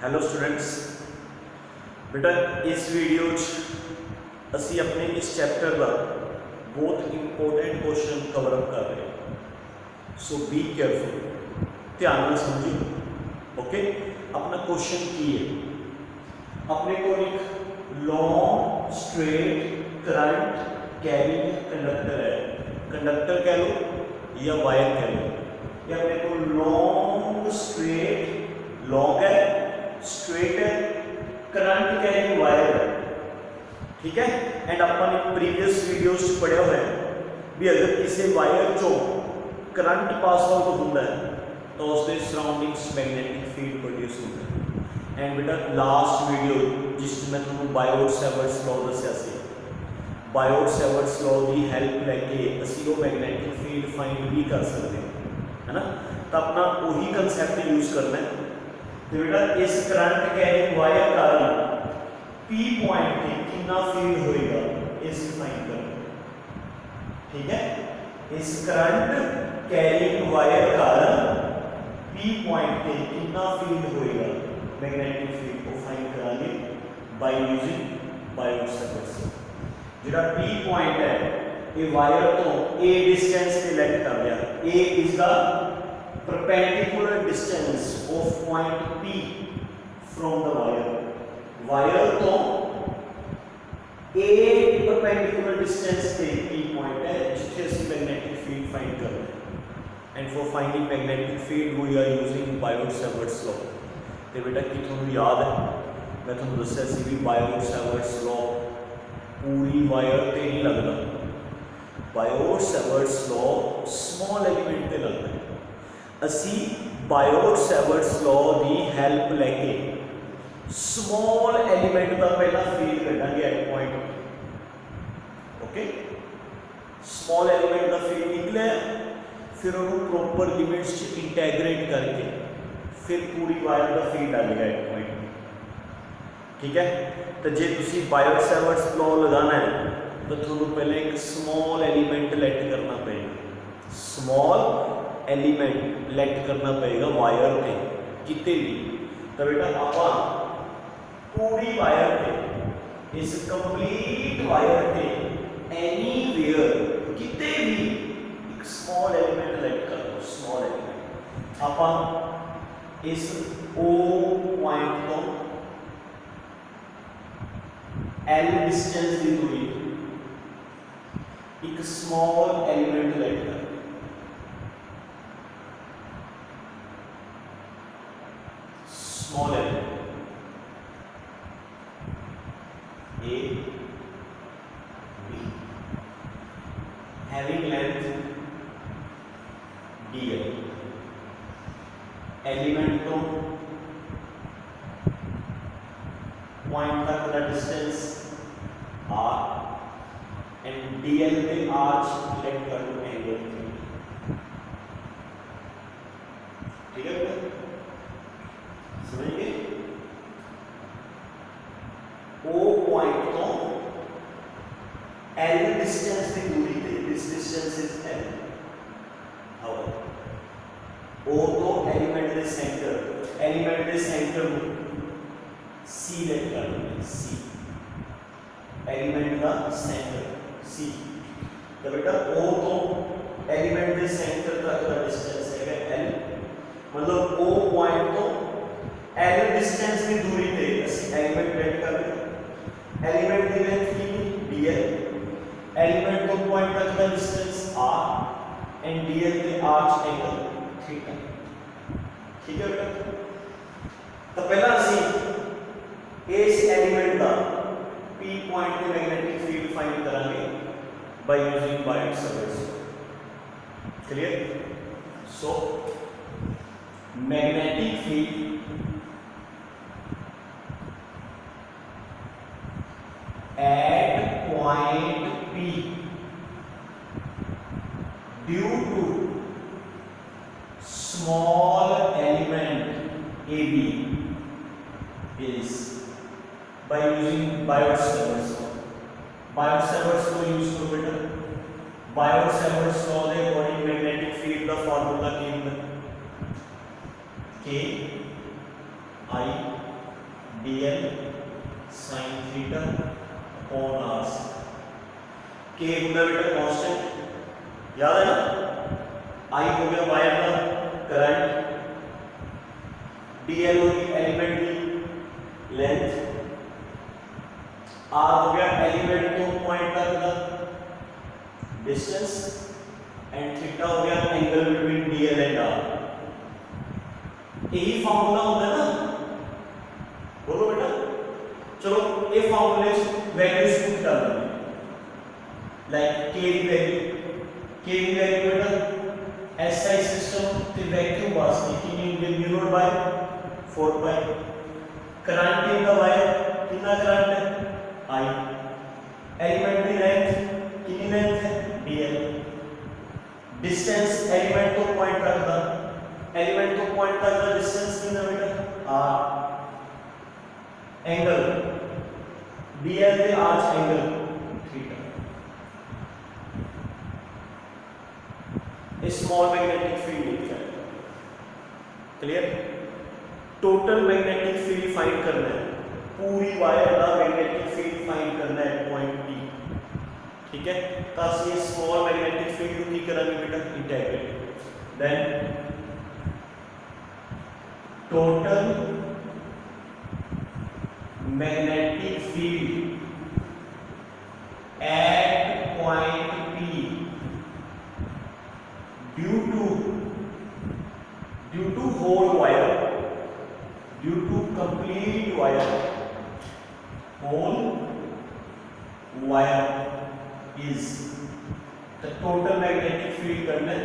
Hello students, बेटा इस video असी अपने इस चैप्टर का बहुत इंपॉर्टेंट क्वेश्चन कवर अप कर रहे हैं। सो बी केयरफुल, ध्यान में समझिए। ओके, अपना क्वेश्चन की है, अपने को एक long straight current carrying conductor है, कंडक्टर कह लो या वायर कह लो, या अपने को लॉन्ग स्ट्रेट, लॉन्ग है, स्ट्रेट है, करंट कैरिंग वायर है, ठीक है। एंड अपन प्रीवियस वीडियोस पढ़े हुए हैं भी अगर किसी वायर चो करंट पास आउट होता है तो उसके सराउंडिंग्स मैग्नेटिक फील्ड प्रोड्यूस होता है। एंड बेटा लास्ट वीडियो जिसमें तुमको बायोट-सैवर्ट्स लॉ दस्या सी, बायोट-सैवर्ट्स लॉ की हेल्प लैके असी वो मैग्नेटिक फील्ड फाइंड भी कर सकते हैं, है ना। तो अपना वही कंसैप्ट यूज करना है। तो बेटा इस करंट कैरिंग वायर कारण पी पॉइंट पे कितना फील्ड होएगा इस फाइंड करना, ठीक है। इस करंट कैरिंग वायर कारण पी पॉइंट पे कितना फील्ड होएगा मैग्नेटिक फील्ड को फाइंड करांगे बाय यूजिंग बायोट-सैवर्ट्स। जेड़ा पी पॉइंट है ये वायर तो ए डिस्टेंस पे लेट कर दिया। A is the perpendicular distance of point P from the wire. Wire तो A perpendicular distance पे P point है जिससे ਅਸੀਂ magnetic field find कर रहे हैं। And for finding magnetic field we are using बायोट-सैवर्ट्स law। ते बेटा कि ਤੁਹਾਨੂੰ याद है मैं ਤੁਹਾਨੂੰ ਦੱਸਿਆ ਸੀ ਵੀ बायोट-सैवर्ट्स law पूरी वायर ਤੇ नहीं लगता। बायोट-सैवर्ट्स law small element ਤੇ लगता है। असी बायोट-सैवर्ट्स लॉ की हेल्प लैके स्मॉल एलीमेंट का पहला फील्ड कढ़ांगे at point. Okay, small element का फील्ड निकले फिर उन्होंने प्रॉपर लिमिट्स इंटैग्रेट करके फिर पूरी वायर का फील्ड आ जाएगा एट पॉइंट, ठीक है। तो जे तुसी बायोट-सैवर्ट्स लॉ लगाना है तो थोड़ा पहले एक स्मॉल एलीमेंट लेट करना पड़ेगा, स्मॉल एलीमेंट लेट करना पड़ेगा वायर पे कितने भी। तो बेटा आप पूरी वायर पे इस कंप्लीट वायर पे एनीवेयर कितने भी एक स्मॉल एलिमेंट लेट कर दो, स्मॉल एलिमेंट। आप इस ओ पॉइंट तो एल डिस्टेंस की दूरी एक स्मॉल एलिमेंट लेट कर, small element A, B, having length dl, element तो point तक का डिस्टेंस r and dl पे r लेट कर दो एंगल, ठीक है बेटा, समझिए। ओ पॉइंट तो एल डिस्टेंस की दूरी पे, दिस डिस्टेंस इज एल। और ओ तो एलिमेंट के सेंटर, एलिमेंट के सेंटर सी लेट कर देंगे, सी एलिमेंट का सेंटर सी। तो बेटा ओ तो एलिमेंट के सेंटर तक का डिस्टेंस है एल, मतलब ओ पॉइंट तो एल डिस्टेंस की दूरी पे ਅਸੀਂ एलिमेंट लेट कर दिया, एलिमेंट की लेंथ की dl, एलिमेंट तो पॉइंट तक का डिस्टेंस r एंड dl पे आर्च एंगल थीटा, ठीक है बेटा। तो पहला ਅਸੀਂ इस एलिमेंट का p पॉइंट पे मैग्नेटिक फील्ड फाइंड करांगे by using Biot Savart's. Clear. So magnetic field at point P due to small element AB is by using बायोट-सैवर्ट्स law। बायोट-सैवर्ट्स को यूज करो बेटा। बायोट-सैवर्ट्स लॉ के अकॉर्डिंग मैग्नेटिक फील्ड का फार्मूला क्या है, K I dl sin theta upon r। के होगा बेटा कांस्टेंट, याद है ना, आई हो गया वायर का करंट, dl होगी एलिमेंट की लेंथ, r हो गया एलिमेंट तो पॉइंट तक का डिस्टेंस, एंड थीटा हो गया angle between dl and r। यही फार्मूला होता है ना, बोलो बेटा। चलो ये फार्मूले वैल्यूज पुट कर देंगे, लाइक k की वैल्यू बेटा SI सिस्टम ते वैक्यूम वास्ते कितनी होगी, mu naught by 4 pi. Current in the wire कितना करंट है I, एलिमेंट की लेंथ कितनी लेंथ है dl, डिस्टेंस एलिमेंट तो पॉइंट तक का डिस्टेंस कितना बेटा r, एंगल dl पे r angle theta. Small magnetic field लिखा है, clear. Total magnetic field find करना है, पूरी वायर का मैग्नेटिक फील्ड फाइंड करना है पॉइंट P, ठीक है। ताकि ये स्मॉल मैग्नेटिक फील्ड की करेंगे बेटा integrate, then total magnetic field at point P due to whole wire, due to complete wire, whole wire is the total magnetic field करना है,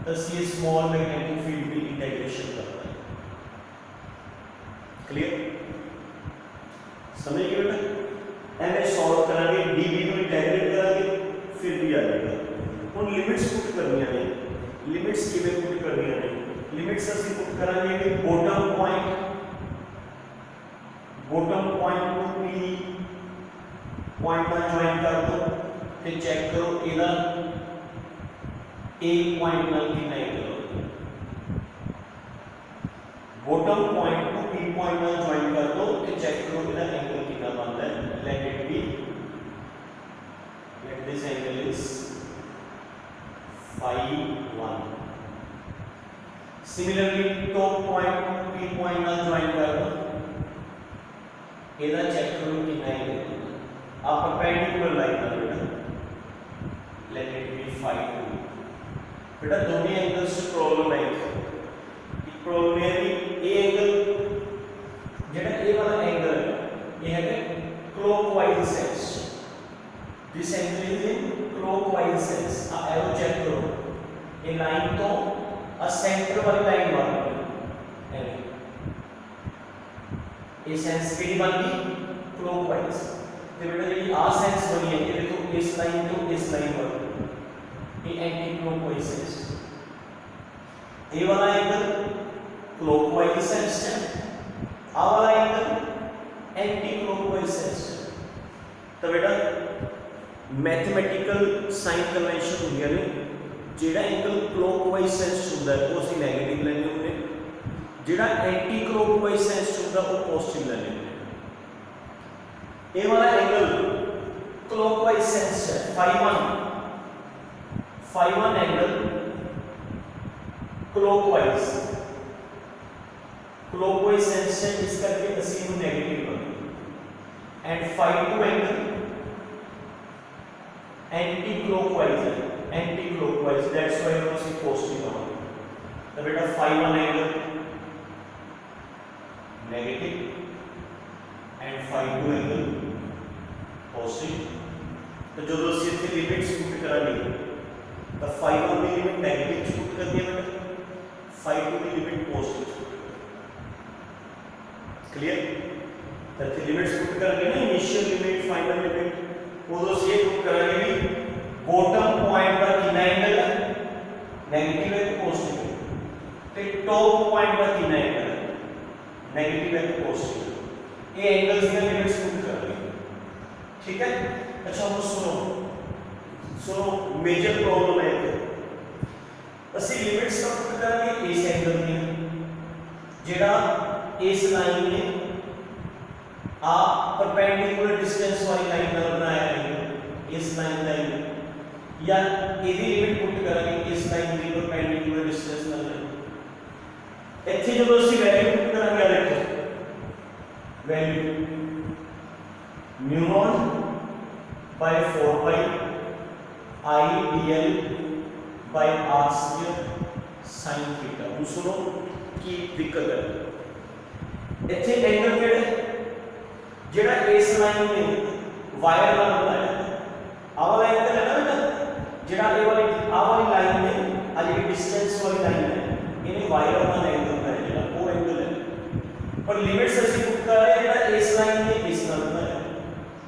बस ये स्मॉल मैग्नेटिक फील्ड भी इंटीग्रेशन करना है, क्लियर। समझ गए बेटा। एम सॉल्व करांगे, डीबी को इंटीग्रेट करांगे, फिर भी आ जाएगा। उन लिमिट्स पुट करनी है, लिमिट्स किਵੇਂ पुट करनी है, लिमिट्स ਅਸੀਂ पुट करांगे कि बॉटम पॉइंट को P पॉइंट ਨਾਲ ज्वाइन कर दो ਤੇ चेक करो ਇਹਦਾ A पॉइंट ਨਾਲ कितना एंगल है, बॉटम पॉइंट को P पॉइंट ਨਾਲ ज्वाइन कर दो ਤੇ चेक करो ਇਹਦਾ एंगल कितना बनता है। Let it be, let this angle is phi 1। Similarly top point को P पॉइंट ਨਾਲ ज्वाइन कर दो, ਇਹਦਾ चेक करो कितना एंगल आप परपेंडिकुलर लाइन का बेटा, लेट इट बी phi 2। बेटा दोनों एंगल्स से प्रॉब्लम है, एक प्रॉब्लम है कि ये एंगल जेड़ा ये वाला एंगल है ये है clockwise sense, this angle is in clockwise sense. आ एरो चेक करो, ये लाइन तो आ सेंटर वाली लाइन बन गई, ये सेंस की बन गई क्लॉकवाइज। तो बेटा ये आ सेंस बनी है, ये देखो इस लाइन तो इस लाइन पर ये एंटी क्लॉकवाइज सेंस, ये वाला एंगल क्लॉकवाइज सेंस है, आ वाला एंगल एंटी क्लॉकवाइज सेंस है। तो बेटा मैथमेटिकल साइन कन्वेंशन होंगे ने, जेड़ा एंगल क्लॉकवाइज सेंस होता है वो ਅਸੀਂ नेगेटिव लेने होंगे, जेड़ा एंटी क्लॉकवाइज सेंस होता है वो पॉजिटिव लेने होंगे। ये वाला एंगल क्लॉकवाइज सेंस है phi 1 एंगल क्लॉकवाइज सेंस है, इस करके ਅਸੀਂ ਨੂੰ नेगेटिव बनाएंगे, and phi 2 angle anti clockwise है, एंटी क्लॉकवाइज, दैट्स व्हाई हम इसे पॉजिटिव बनाएंगे। तो बेटा phi 1 angle negative and phi 2 angle positive. तो जो ਅਸੀਂ ਇੱਥੇ ਲਿਮਿਟਸ ਪੁੱਟ ਕਰਾਂਗੇ ਤਾਂ phi 1 ਦੀ ਲਿਮਿਟ नेगेटिव ਪੁੱਟ ਕਰਨੀ ਹੈ बेटा, phi 2 ਦੀ ਲਿਮਿਟ पॉजिटिव, क्लियर। तो ਇੱਥੇ ਲਿਮਿਟਸ ਪੁੱਟ ਕਰਾਂਗੇ ਨਾ, ਇਨੀਸ਼ੀਅਲ ਲਿਮਿਟ, ਫਾਈਨਲ ਲਿਮਿਟ, ਉਦੋਂ ਅਸੀਂ ਇਹ ਪੁੱਟ ਕਰਾਂਗੇ ਵੀ बॉटम पॉइंट पर कितना एंगल है, नेगेटिव है तो पॉजिटिव है, तो टॉप पॉइंट पर कितना एंगल है, नेगेटिव है तो पॉजिटिव है। ये एंगल्स की लिमिट्स पुट कर लेंगे, ठीक है। अच्छा अब सुनो मेजर प्रॉब्लम है, ਅਸੀਂ लिमिट्स का पुट करेंगे इस एंगल की, जेड़ा इस लाइन ने आ परपेंडिकुलर डिस्टेंस वाली लाइन नाल बनाया है इस लाइन का एंगल या एदी लिमिट पुट करांगे इस लाइन की परपेंडिकुलर डिस्टेंस नाल इत्थे जो ਅਸੀਂ वैल्यू पुट करांगे देखो value mu naught by 4 pi I dl by r square sin theta। ਹੁਣ ਸੁਣੋ ਕੀ ਦਿੱਕਤ ਹੈ ਇੱਥੇ ਐਂਗਲ ਕਿਹੜਾ ਜਿਹੜਾ ਇਸ ਲਾਈਨ ਨੇ ਵਾਇਰ ਨਾਲ ਬਣਾਇਆ ਆਹ ਵਾਲਾ ਐਂਗਲ ਹੈ ਨਾ ਬੇਟਾ ਜਿਹੜਾ ਇਹ ਵਾਲੀ ਆਹ ਵਾਲੀ ਲਾਈਨ ਨੇ ਆ ਜਿਹੜੀ ਡਿਸਟੈਂਸ ਵਾਲੀ ਲਾਈਨ ਹੈ ਇਹਨੇ ਵਾਇਰ ਨਾਲ ਐਂਗਲ ਬਣਾਇਆ ਜਿਹੜਾ ਉਹ ਐਂਗਲ ਹੈ ਪਰ ਲਿਮਿਟਸ ਅਸੀਂ ਪੁੱਟ ਕਰ ਰਹੇ ਜਿਹੜਾ ਇਸ ਲਾਈਨ ਨੇ ਇਸ ਨਾਲ ਬਣਾਇਆ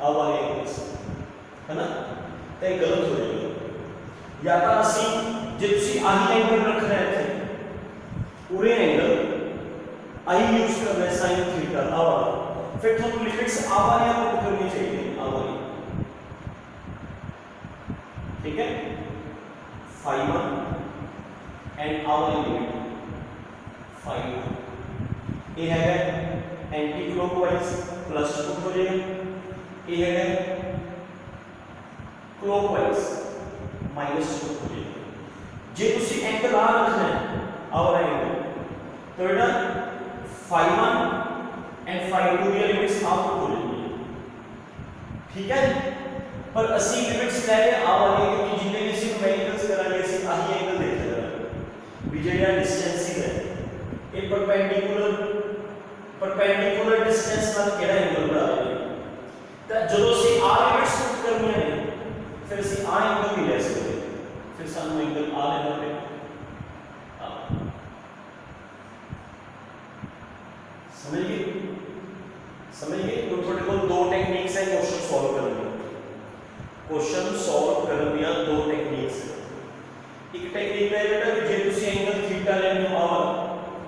ਆਹ ਵਾਲੇ ਐਂਗਲ है ना तो ये गलत हो जाएगा या तो असी जे तुसी आही एंगल रखना है थे पूरे एंगल आई यूज करना है sin थीटा आ वाला फिर थोड़ी लिमिट्स आ वाली पुट करनी चाहिए आ वाली ठीक है phi 1 एंड आ वाली लिमिट phi 1 ये है एंटी क्लॉकवाइज प्लस पुट हो जाएगा ये है क्लॉकवाइज माइनस टू हो जाएगा जे तुसी एंगल आ रखना है और एंगल तो बेटा phi 1 एंड phi 2 की लिमिट्स आपको हो जाएंगी ठीक है पर असली लिमिट्स ले ले आ वाली क्योंकि जितने भी सिर्फ न्यूमेरिकल्स करांगे सिर्फ आही एंगल देखा जाएगा भी जेड़ा डिस्टेंस है ये परपेंडिकुलर डिस्टेंस नाल केड़ा एंगल बना रहे तो जदों सी आ लिमिट्स पुट करनी है फिर से आ एंगल भी ले सकते फिर सानू एंगल आ लेना पे समझ गए तो थोड़े को दो टेक्निक्स है क्वेश्चन सॉल्व करने दी दो टेक्निक्स है एक टेक्निक है बेटा जे तुसी एंगल थीटा लेने हो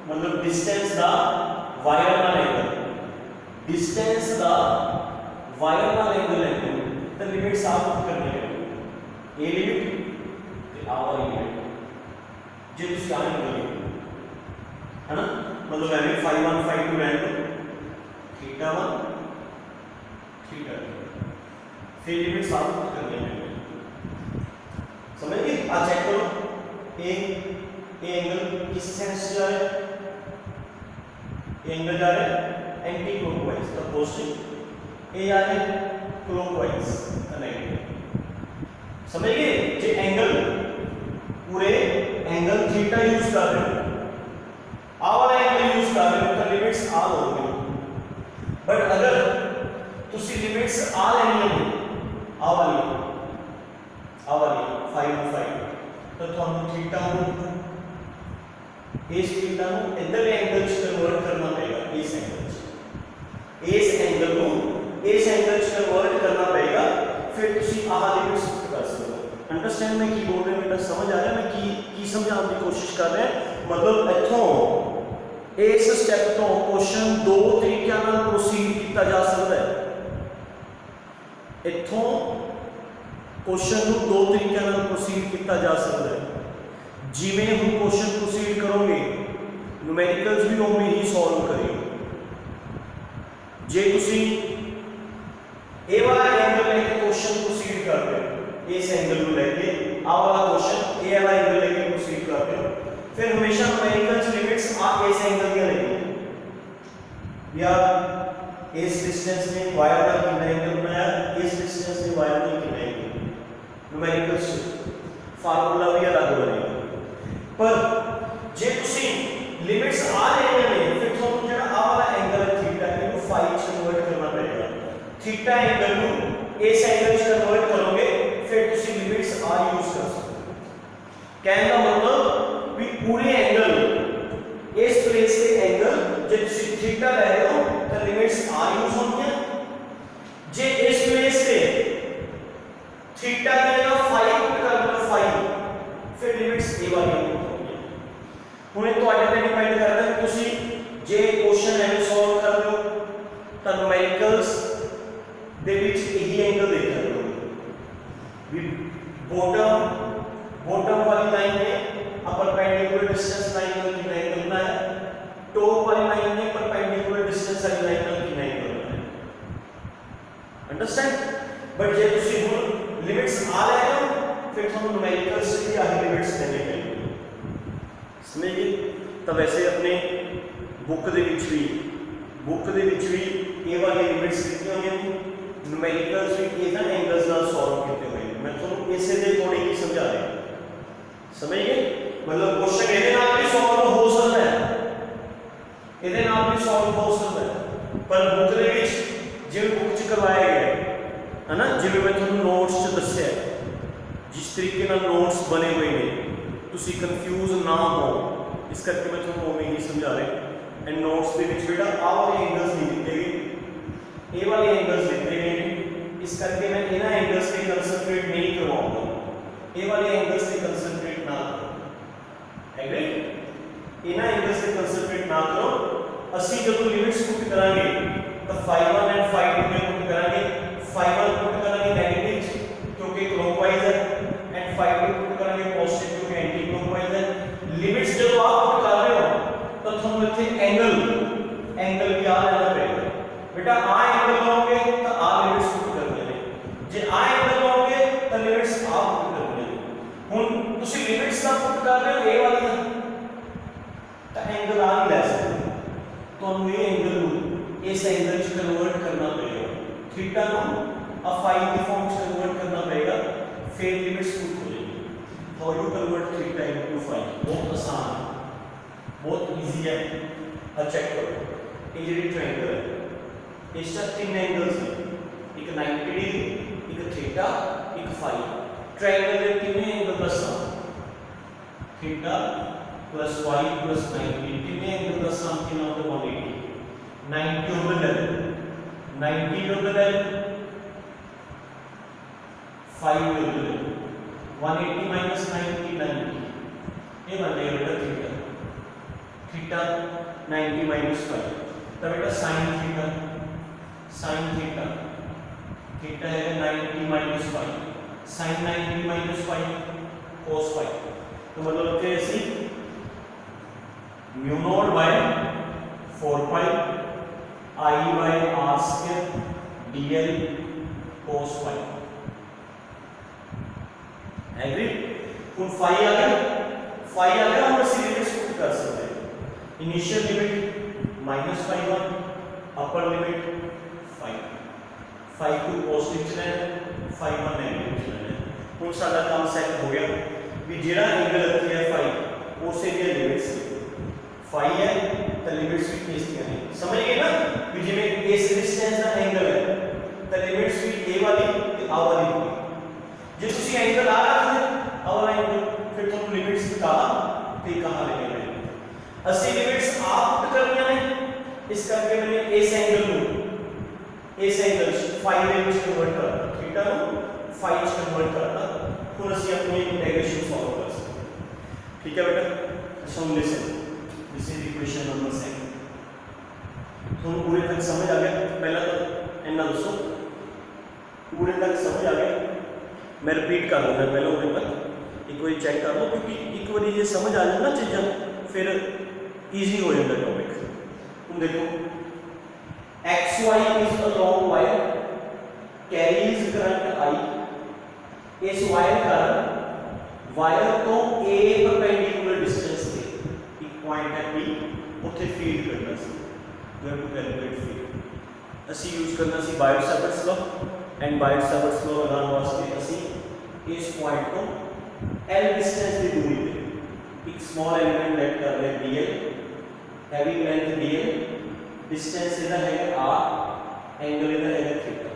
मतलब डिस्टेंस दा वायर नाल एंगल डिस्टेंस दा वायर नाल एंगल लेने तो लिमिट्स आप पुट करनी है ए लिमिट ते आ वाली लिमिट जे तुसी आ एंगल है ना मतलब एवं phi 1 phi 2 and theta 1 theta 2 फिर लिमिट्स आप पुट करनी है समझ गए आ चेक करो ए एंगल किस सेंस से जा रहा है एंगल जा रहा है एंटी क्लॉकवाइज द पॉजिटिव ए आ रहा है क्लॉकवाइज द नेगेटिव समझ गए जे एंगल पूरे एंगल थीटा यूज कर रहे हो आ वाला एंगल यूज कर रहे हो तो लिमिट्स आ होगी बट अगर तुसी लिमिट्स आ लेनी है आ वाली phi 1 phi तो थानू थीटा नु इस थीटा नु इधर एंगल च कन्वर्ट करना पड़ेगा इस एंगल को इस एंगल च कन्वर्ट करना पड़ेगा फिर तुसी आ लिमिट्स कर सकते हो अंडरस्टैंड मैं की बोल रहा हूं बेटा समझ आ रहा है मैं की समझाने की कोशिश कर रहा है मतलब इथों इस स्टेप तो क्वेश्चन दो तरीकों नाल प्रोसीड किया जा सकता है इथों क्वेश्चन को दो तरीकों नाल प्रोसीड किया जा सकता है जिवें हम क्वेश्चन प्रोसीड करोगे न्यूमेरिकल्स भी उवें ही सॉल्व करेंगे जे तुसी ए वाला एंगल लेके क्वेश्चन प्रोसीड करते हो इस एंगल को लेके आ वाला क्वेश्चन ए वाला एंगल लेके प्रोसीड करते हो फिर हमेशा न्यूमेरिकल्स लिमिट्स आप इस एंगल की लेंगे या इस डिस्टेंस में वायर का कितना एंगल बनाया इस डिस्टेंस में वायर का कितना एंगल न्यूमेरिकल्स फार्मूला भी अलग बनेगा पर जे तुसी लिमिट्स आ लेने में फिर ਤੁਹਾਨੂੰ ਜਿਹੜਾ ਆ ਵਾਲਾ ਐਂਗਲ ਹੈ ਥੀਟਾ ਇਹਨੂੰ phi ਚ ਕਨਵਰਟ ਕਰਨਾ ਪਏਗਾ थीटा एंगल को इस एंगल से कन्वर्ट करोगे फिर तुसी लिमिट्स आ यूज कर सकते हो कहने का मतलब भी पूरे एंगल इस प्लेस के एंगल जे तुसी थीटा ले रहे हो तो लिमिट्स आ यूज होंगे जे इस प्लेस से थीटा की जगह फाई पुट कर दो फाई फिर लिमिट्स ए वाली होंगी हुणे ਤੁਹਾਡੇ ਤੇ डिपेंड करता है कि तुसी जे क्वेश्चन है सॉल्व कर लो तो न्यूमेरिकल्स दे विच यही एंगल देखा करोगे बॉटम वाली लाइन में अपर परपेंडिकुलर डिस्टेंस लाइन का कितना एंगल बनाया टॉप वाली लाइन में परपेंडिकुलर डिस्टेंस वाली लाइन का कितना एंगल बनाया अंडरस्टैंड। बट जे तुसी हुण लिमिट्स आ ले हो फिर तुहानू न्यूमेरिकल्स च भी आही लिमिट्स देने पैणगे, समझ गए। तो वैसे अपने बुक दे विच भी ये वाली लिमिट्स दित्तियां होईयां ने, न्यूमेरिकल्स भी इन्हां एंगल्स नाल सॉल्व कीते हुए हैं। मैं तुहानू इसे दे अकॉर्डिंग ही समझा रहा, समझ गए। मतलब क्वेश्चन इहदे नाल भी सॉल्व हो सकदा है, इहदे नाल भी सॉल्व हो सकदा है, पर बुक दे विच जिवें बुक च करवाया गया है ना, जिवें मैं तुहानू नोट्स च दस्सिया जिस तरीके नाल नोट्स बने हुए हैं, तुसी कंफ्यूज ना हो, इस करके मैं तुहानू उवें ही समझा रहा। एंड नोट्स के विच बेटा आ वाले एंगल्स नहीं दिते गए, ये वाले एंगल्स दिते गए हैं, इस करके मैं इन्हां एंगल्स पे कंसंट्रेट नहीं करवाऊंगा, ये वाले एंगल्स पे कंसंट्रेट ना करो, एग्री। इन्हां एंगल्स पे कंसंट्रेट ना करो। असी जब लिमिट्स पुट करांगे तो φ1 एंड φ2 में पुट करांगे, φ1 पुट करांगे नेगेटिव क्योंकि क्लॉकवाइज है, एंड φ2 पुट करांगे पॉजिटिव क्योंकि एंटी क्लॉकवाइज है। लिमिट्स जब आप पुट कर रहे हो तो तुहानू इत्थे एंगल भी आ लेना पड़ेगा। बेटा आ एंगल लोगे तो आ लिमिट्स पुट करनी है, जे आ एंगल लोगे तो लिमिट्स आ पुट करनी है। हुण तुसी लिमिट्स ना पुट कर रहे हो ए वाली तो एंगल आ नहीं ले सकते, तुहानू ये एंगल नू इस एंगल च कन्वर्ट करना पड़ेगा, थीटा नू आ फाई की फॉर्म च कन्वर्ट करना पड़ेगा, फिर लिमिट्स पुट हो जाएगी। How you convert theta into phi, बहुत आसान है, बहुत इजी है। अब चेक करो, ये जी ट्रायंगल है, इस तीन एंगल्स हैं, एक 90 डिग्री, एक थीटा, एक फाई। ट्रायंगल के तीन एंगल दसा, थीटा प्लस फाई प्लस 90, तीन एंगल दसा कितना होता है 180, 90 of the level, 90 of the level, 5 of the level, 180 minus 90 90, ये बन जाएगा बेटा थीटा, थीटा 90 माइनस 5, तो बेटा साइन थीटा, थीटा है 90 माइनस 5, साइन 90 माइनस 5 cos 5, तो मतलब कि ऐसी mu naught by 4 pi I by R square dl cos 5, agree. ਹੁਣ फाई आ गया, हम इसी लिमिट्स पुट कर सकते हैं। इनिशियल लिमिट -φ1, अपर लिमिट 5 को पॉजिटिव च लेना, φ1 नेगेटिव च लेना। ਹੁਣ साडा काम सेट हो गया भी जेड़ा एंगल इत्थे है फाई उसे दी लिमिट्स फाई है तो लिमिट्स भी इस दी है, समझ गए ना। भी जिवें इस डिस्टेंस का एंगल है तो लिमिट्स भी ए वाली ते आ वाली होगी। जे तुसी एंगल आ रखदे आ वाला एंगल फिर तुहानू लिमिट्स कहां ते कहां लेके जाने, असली लिमिट्स आप पुट करनियां ने, इस करके मैंने इस एंगल फाई दे विच कन्वर्ट करना, थीटा नू फाई च कन्वर्ट करना। हुण असि अपनी इंटीग्रेशन सॉल्व कर सकते हैं, ठीक है बेटा। So listen, this is equation number 7। तुहानू पूरे तक समझ आ गया? पहला तो इन्ना दसो पूरे तक समझ आ गया? मैं रिपीट कर दूंगा पहले पूरे तक, एक बार चेक कर लो, क्योंकि एक बार ये समझ आ जाए ना चीज़ां फिर ईजी हो जाता टॉपिक। तुम देखो XY is a long wire carries current I, इस वायर का वायर तो A परपेंडिकुलर डिस्टेंस पे एक पॉइंट है P उथे फीड करना सी, we have to calculate field. ਅਸੀਂ यूज करना सी Biot Savart's law, and Biot Savart's law लगाने वास्ते ਅਸੀਂ इस पॉइंट को L डिस्टेंस की दूरी पे एक स्मॉल एलिमेंट लेट कर रहे हैं dl, having length dl, distance इधर है r, एंगल इधर है थीटा।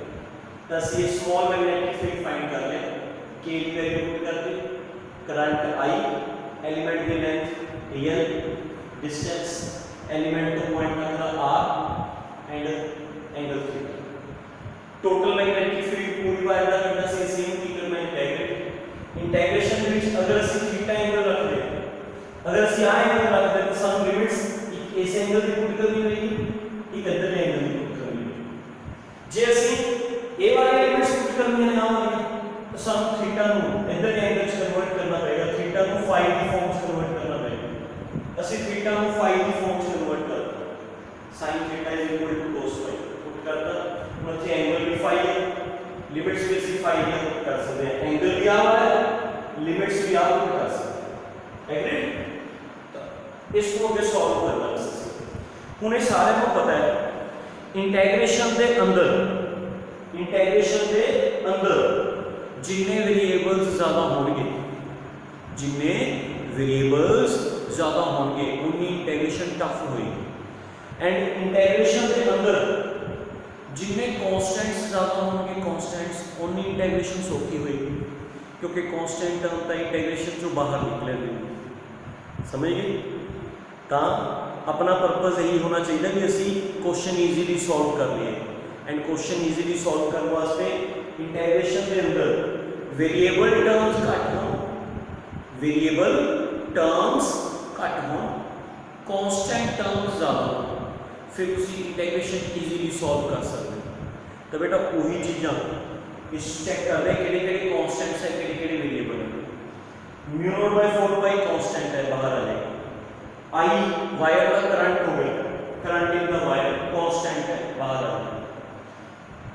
तो ਅਸੀਂ ये स्मॉल मैग्नेटिक फील्ड फाइंड कर ले, k की वैल्यू पुट कर दी, करंट I, एलिमेंट की length dl, distance element two point का r and angle theta. Total magnetic field पूरी वायर का करना से सेम की करना इंटीग्रेशन में अगर ਅਸੀਂ थीटा एंगल रख दे, अगर ਅਸੀਂ आ एंगल रख दे तो सम लिमिट्स इस एंगल की पुट करनी रहेगी, एक इधर एंगल की पुट करनी रहेगी। जे ਅਸੀਂ ए वाली लिमिट्स पुट करनी है ना वाली तो सम थीटा ਨੂੰ इधर एंगल च कन्वर्ट करना पड़ेगा, थीटा ਨੂੰ फाई की फॉर्म च कन्वर्ट करना पड़ेगा। ਅਸੀਂ थीटा ਨੂੰ फाई की फॉर्म च कन्वर्ट करता, sin theta is equal to cos phi put करता, मतलब एंगल भी फाई है लिमिट्स भी ਅਸੀਂ फाइंड आउट कर सकते हैं, एंगल भी आ रहा है, लिमिट्स भी आप कर सकते हैं। एग्री? इसको अगे सॉल्व करना हूँ। ये सारे को पता है इंटैग्रेशन के अंदर जिन्ने वेरिएबल्स ज़्यादा होंगे, जिन्ने वेरिएबल्स ज़्यादा होंगे उन्नी इंटैग्रेशन टफ होएगी। एंड इंटैग्रेशन के अंदर जिन्ने कॉन्स्टेंट्स ज़्यादा होंगे, कॉन्स्टेंट्स उन्नी इंटैग्रेशन सौखी होएगी, क्योंकि कॉन्स्टेंट टर्म का इंटैग्रेशन जो बाहर निकलेंगे। समझ गए? तो अपना पर्पज़ यही होना चाहिए कि असी क्वेश्चन ईजीली सॉल्व कर लिए। एंड क्वेश्चन ईजीली सॉल्व करने वास्ते इंटैग्रेशन के अंदर वेरिएबल टर्म्स घट हो, कॉन्स्टेंट टर्म्स ज़्यादा हो, फिर तुम इंटैग्रेशन ईजीली सॉल्व कर सकते हो। तो बेटा वही चीज़ा इस चेक कर रहे कि कॉन्स्टेंट्स है, कि वेरिएबल है। μ0/4 कॉन्स्टेंट है, बाहर आ जाएगा। आई वायर का करंट हो गया, current in the wire constant है, बाहर आ जाएगा।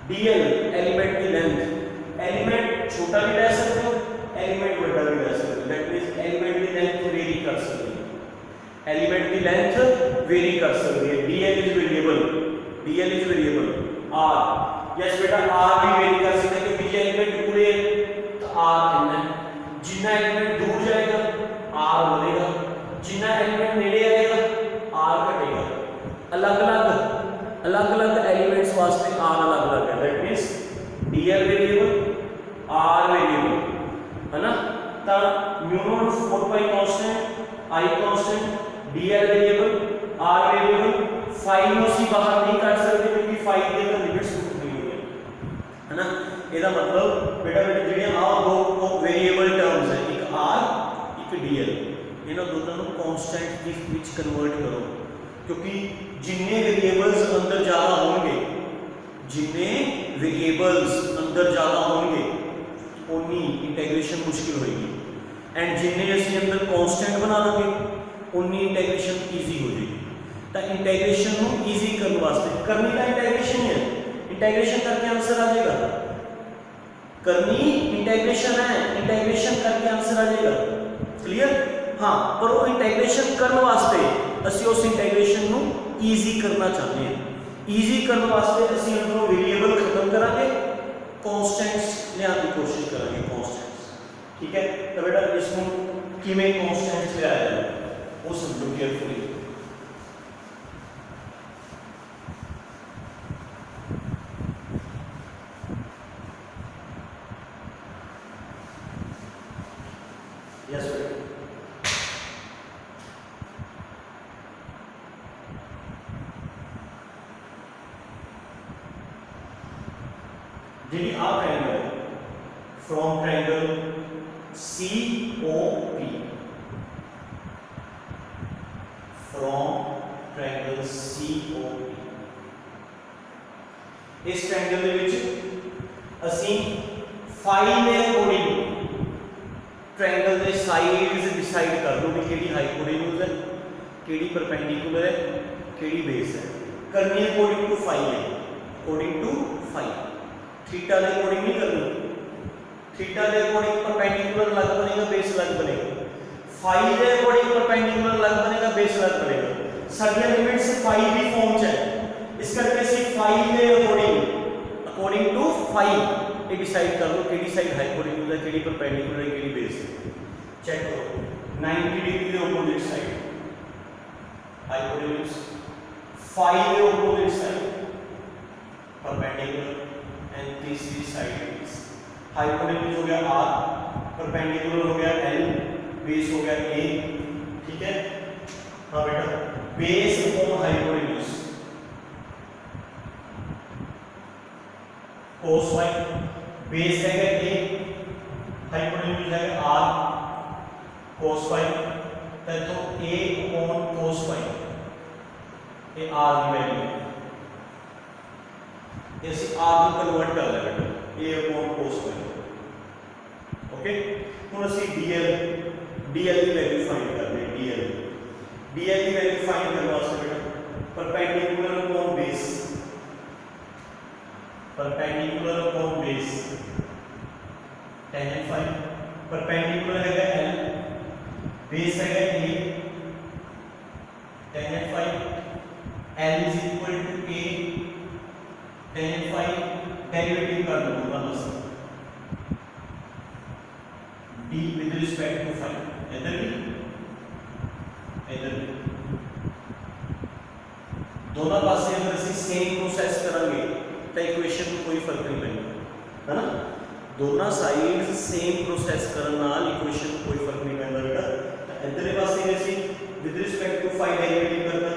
dl एलिमेंट की लेंथ, एलिमेंट छोटा भी ले सकते हो, एलिमेंट बड़ा भी ले सकते हो। दैट मींस एलिमेंट की लेंथ वेरी कर सकती है, एलिमेंट की लेंथ वेरी कर सकती है। dl is variable, r yes बेटा r भी वेरी कर सकते हैं, क्योंकि ये एलिमेंट पूरे तो r इतना है। जितना एलिमेंट दूर जाएगा r बढ़ेगा, जितना एलिमेंट नेड़े आएगा r घटेगा। अलग अलग एलिमेंट्स वास्ते r अलग अलग है। That means dl variable, r variable है ना। तो μ0/4 constant, i constant, dl variable, r variable. Phi को ਅਸੀਂ बाहर नहीं कर सकते क्योंकि फाई के अंदर लिमिट्स बुक नहीं हुई है ना। ਇਹਦਾ मतलब बेटा ਜਿਹੜੇ ਆ ਦੋ वेरिएबल टर्म्स है, एक r एक dl, ਇਹਨਾਂ ਦੋਨਾਂ ਨੂੰ कांस्टेंट ਵਿੱਚ कन्वर्ट करो, क्योंकि जिन्ने वेरिएबल्स अंदर ज़्यादा होंगे उन्नी इंटैग्रेशन मुश्किल होगी। एंड जिन्ने असीं अंदर कांस्टेंट बना लेंगे उन्नी इंटैग्रेशन ईजी हो जाएगी। तो इंटैग्रेशन को ईजी करने वास्ते करनी तो इंटैग्रेशन ही है, इंटैग्रेशन करके आंसर आ जाएगा। करनी इंटैग्रेशन है, इंटैग्रेशन करके आंसर आ जाएगा। क्लियर? हाँ, पर वो इंटैग्रेशन करने वास्ते असी उस इंटैग्रेशन को ईजी करना चाहते हैं। ईजी करने वास्ते असी अंदरों वेरिएबल खत्म करांगे, कॉन्स्टेंट्स लियाने की कोशिश करांगे, कॉन्स्टेंट्स। ठीक है? तो बेटा इसमें किमें कॉन्स्टेंट्स लिया जाए वो समझो केयरफुली। यस बेटा जी आप triangle from triangle COP, from triangle COP इस ट्रायंगल दे विच असीं फाई दे अकॉर्डिंग ट्रायंगल दे साइड्स डिसाइड कर लो कि केड़ी हाइपोटेन्यूज है, केड़ी परपेंडिकुलर है, केड़ी बेस है। करनी अकॉर्डिंग टू फाई है, अकॉर्डिंग टू फाई। थीटा के अकॉर्डिंग नहीं करनी, थीटा के अकॉर्डिंग परपेंडिकुलर अलग बनेगा, बेस अलग बनेगा। फाई के अकॉर्डिंग परपेंडिकुलर अलग बनेगा, बेस अलग बनेगा। साडी लिमिट्स फाई की फॉर्म च है, इस करके ਅਸੀਂ फाई के अकॉर्डिंग टू फाई ये डिसाइड कर लो केड़ी साइड हाइपोटेन्यूज है, केड़ी परपेंडिकुलर है, केड़ी बेस है। चेक करो 90 डिग्री के ऑपोजिट साइड हाइपोटेन्यूज, फाई के ऑपोजिट साइड परपेंडिकुलर, एंड तीसरी साइड बेस। हाइपोटेन्यूज हो गया r, परपेंडिकुलर हो गया l, बेस हो गया a। ठीक है? हाँ बेटा base upon hypotenuse cos y, base है a, हाइपोटेन्यूज है r cos y, तो a अपॉन cos y ये r की वैल्यू है। ऐसे r को कन्वर्ट कर ले बेटा a upon cos y। Okay, ਹੁਣ ਅਸੀਂ dl की वैल्यू फाइंड कर ले। dl की वैल्यू फाइंड करने वास्ते बेटा perpendicular upon base, perpendicular upon base tan phi, perpendicular हैगा l, बेस हैगा a, tan phi, l is equal to a, tan phi, derivative कर दूंगा बस d with respect to phi, इधर भी दोनों पासे अगर ਅਸੀਂ सेम प्रोसेस करांगे तो इक्वेशन में कोई फर्क नहीं पैंदा है ना, दोनों साइड्स सेम प्रोसेस करन नाल इक्वेशन में कोई फर्क नहीं पैंदा बेटा। तो इधरले पासे ਅਸੀਂ with respect to phi derivative करना,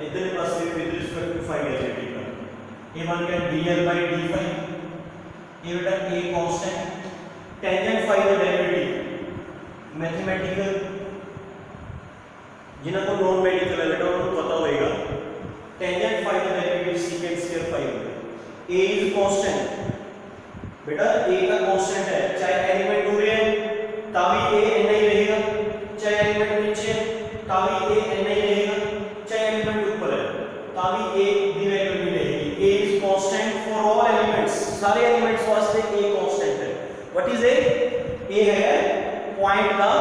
इधरले पासे with respect to phi derivative करना, ये बन गया dl by d phi, ये बेटा a कांस्टेंट, टेंजेंट phi का डेरिवेटिव मैथमेटिकल जिन्हें को नॉन मेडिकल है बेटा उनको पता होगा, टेंजेंट phi का डेरिवेटिव secant square phi होगा, a इज कांस्टेंट बेटा, a का कांस्टेंट है, चाहे एलिमेंट दूर है तभी a n ही रहेगा, चाहे एलिमेंट नीचे है तभी a n ही रहेगा, चाहे एलिमेंट ऊपर है तभी a की वैल्यू नहीं रहेगी। a is constant for all elements, सारे एलिमेंट्स वास्ते a कांस्टेंट है। व्हाट इज a है पॉइंट का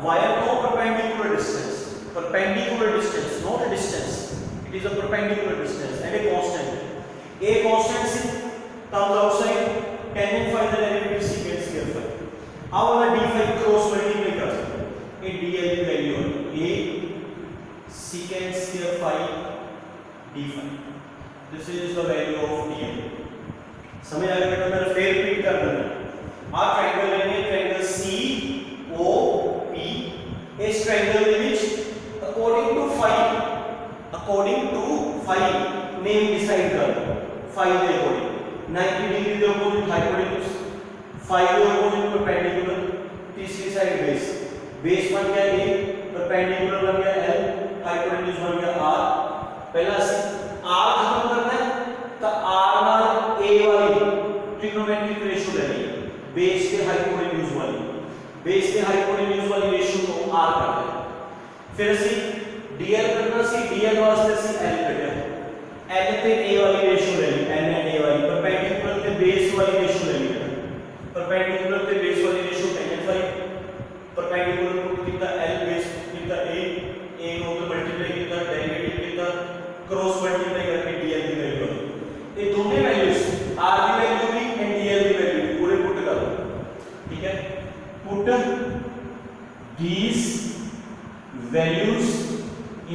वायर को perpendicular distance, perpendicular distance, not a distance, it is a perpendicular distance and a constant, a constant comes outside, tan phi the derivative secant square phi, अब अगर d phi cross multiply कर ये dl की value है a secant square phi d phi, this is the value of dl। समझ आ गया बेटा, मैं फिर रिपीट कर दूंगा, आप ट्रायंगल लेंगे, ट्रायंगल c o p, इस ट्रायंगल के बीच according to phi name decide कर phi के according 90 डिग्री के opposite hypotenuse, phi के opposite perpendicular, तीसरी साइड बेस, बेस बन गया a, perpendicular बन गया l, hypotenuse बन गया r। पहला r खत्म करना है तो r नाल a वाली ट्रिग्नोमेट्रिक रेशियो लेनी है, बेस के hypotenuse वाली रेशियो को r करना है। फिर ਅਸੀਂ dl करना सी, dl वास्ते ਅਸੀਂ l कटिया, l ਤੇ a वाली रेशियो ले ली, n एंड a वाली, परपेंडिकुलर ਤੇ बेस वाली रेशियो ले ली, परपेंडिकुलर ਤੇ बेस वाली रेशियो tan phi, परपेंडिकुलर को कितना l, बेस कितना a को तो मल्टीप्लाई कितना, डेरिवेटिव कितना, क्रॉस मल्टीप्लाई करके dl की वैल्यू आई, ये दोनों वैल्यूज r की वैल्यू भी एंड dl की वैल्यू भी पूरे पुट कर दो, ठीक है। Put these values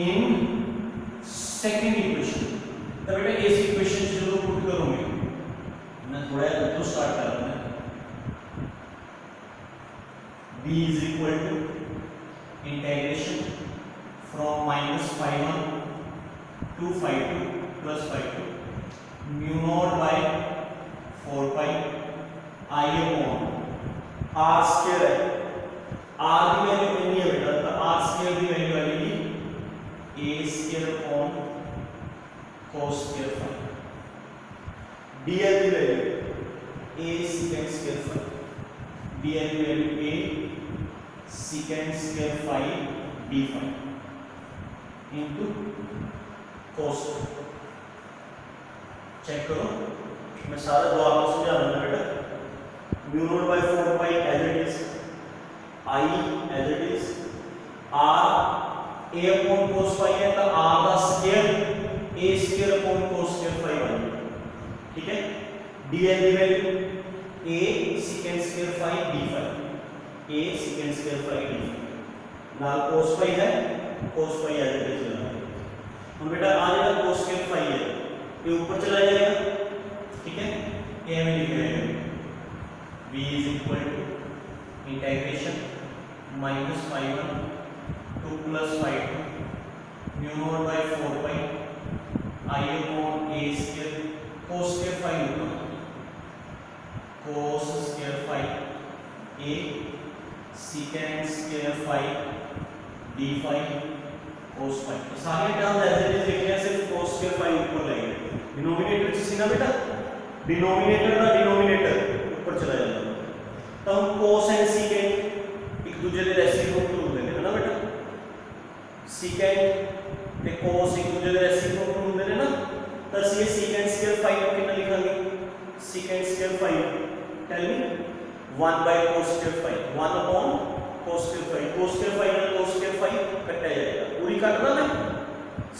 in second equation, तो बेटा इस इक्वेशन से जो पुट करूंगे, मैं थोड़ा तो स्टार्ट कर रहा हूं, b is equal to integration from minus phi 1 to phi 2 plus phi 2 mu naught by 4 pi I upon r square है, r की वैल्यू कितनी है बेटा, तो r स्क्वायर की वैल्यू आएगी a square upon cos square phi, dl की value a secant square phi, dl की value a secant square phi d phi into cos। Check करो, मैं सारा दो आपको समझा दूंगा बेटा, mu naught by 4 pi as it is, I as it is, r a upon cos phi है तो r का square a square upon cos square phi बनेगा, ठीक है। dl की value a secant square phi d phi, a secant square phi d phi, नाल cos phi है, cos phi as it is चला, हम बेटा आ जाएगा cos स्क्वायर phi है, ये ऊपर चला जाएगा, ठीक है। ये हमें लिख रहे हैं v is equal to integration minus phi 1 to plus phi 2 mu naught by 4 pi I upon a square cos square phi होगा, cos square phi a secant square phi d phi cos phi, सारे term ऐसे ही लिख रहे हैं, सिर्फ cos square phi ऊपर लगेगा, denominator से ना बेटा, डिनोमिनेटर ना डिनोमिनेटर ऊपर चला जाता है, तो हम cos एंड secant एक दूसरे के रेसिप्रोकल होते हैं ना बेटा, secant ਤੇ cos एक दूसरे के रेसिप्रोकल होते हैं ना, तो ਅਸੀਂ secant स्क्वायर phi को कितना लिखांगे, secant square phi, tell me 1 by cos square phi 1 upon cos square phi cos square phi ਨਾਲ cos square phi कटा जाएगा पूरी काटना मैं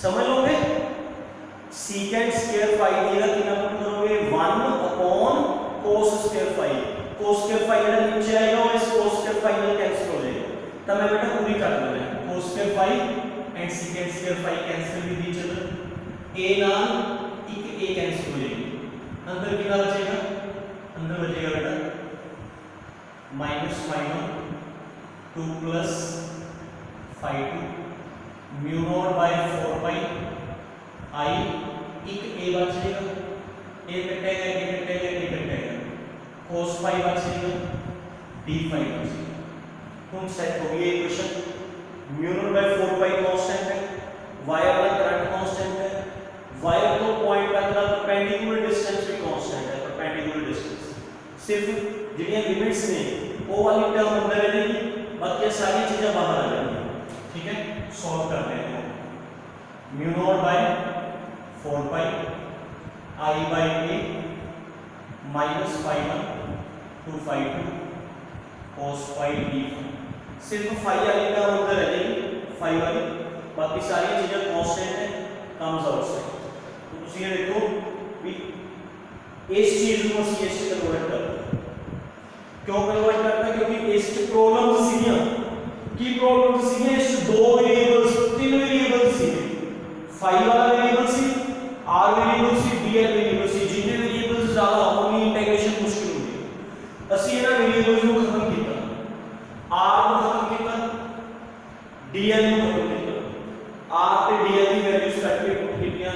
समझ लोगे secant square phi देगा कितना पुट करोगे 1 upon cos square phi cos square phi ਜਿਹੜਾ नीचे आएगा वो इस cos square phi ਨਾਲ कैंसिल हो जाएगा तब मैं बेटा पूरी काट लूंगा cos square phi and secant square phi cancel with each other a नाल एक a कैंसिल हो जाएगी अंदर कितना बचेगा अंदर बचेगा बेटा minus phi 1 2 plus phi 2 mu naught by 4 pi i एक a बचेगा a कटेगा cos phi बचेगा d phi बचेगा तुम सेट हो गया equation mu naught by 4 pi constant है वायर का करंट कांस्टेंट है वायर तो पॉइंट का परपेंडिकुलर डिस्टेंस भी कांस्टेंट है परपेंडिकुलर डिस्टेंस सिर्फ ਜਿਹੜੀਆਂ लिमिट्स ने वो वाली टर्म अंदर रहेगी बाकी सारी चीजें बाहर आ जाएंगी ठीक है सॉल्व कर लेते हैं mu naught by 4 pi i by a minus phi 1 to phi 2 cos phi d सिर्फ phi वाली टर्म अंदर रहेगी phi वाली बाकी सारी चीजें कांस्टेंट है कम्स आउट से तो ਤੁਸੀਂ ਇਹ ਦੇਖੋ ਵੀ ਇਸ ਚੀਜ਼ ਨੂੰ ਅਸੀਂ ਇਸ ਚ ਕਨਵਰਟ ਕਰਦਾ क्यों कन्वर्ट करता क्योंकि इस प्रॉब्लम्स सीखिया की प्रॉब्लम्स सीखिया इस दो वेरिएबल्स तीन वेरिएबल्स सी phi वाला वेरिएबल सी r वेरिएबल सी dl वेरिएबल सी जितने वेरिएबल्स ज्यादा होंगे इंटीग्रेशन मुश्किल होगी ਅਸੀਂ ਇਹਨਾਂ वेरिएबल्स ਨੂੰ खत्म ਕੀਤਾ r ਨੂੰ खत्म ਕੀਤਾ dl ਨੂੰ खत्म ਕੀਤਾ r ਤੇ dl ਦੀ ਵੈਲਿਊਜ਼ ਕੱਟ ਕੇ ਪੁੱਟ ਕੀਤੀਆਂ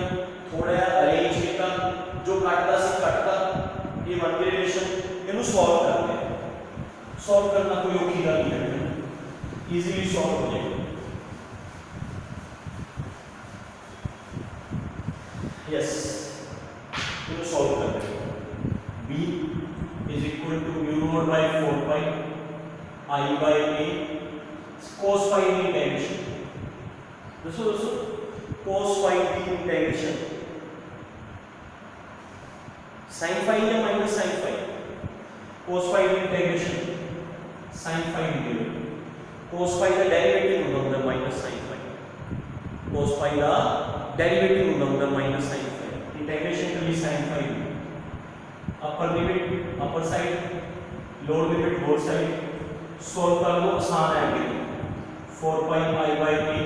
ਥੋੜਾ ਜਿਹਾ ਅਰੇਂਜ ਕੀਤਾ ਜੋ ਕੱਟਦਾ ਸੀ ਕੱਟਦਾ ਇਹ ਵਨ ਰਿਲੇਸ਼ਨ ਇਹਨੂੰ ਸੋਲਵ ਕਰਦੇ ਹਾਂ सॉल्व करना कोई औखी गल नहीं है इजीली सॉल्व हो जाएगा यस इसको सॉल्व करते हैं b is equal to mu naught by 4 pi i by a cos phi की इंटीग्रेशन दोस्तों cos phi की इंटीग्रेशन sin phi या minus sin phi cos phi की integration sin phi integral cos phi का derivative होगा minus sin phi cos phi का derivative होगा minus sin phi integration के लिए sin phi upper limit upper side lower limit lower side solve कर लो आसान है कि 4 pi i by a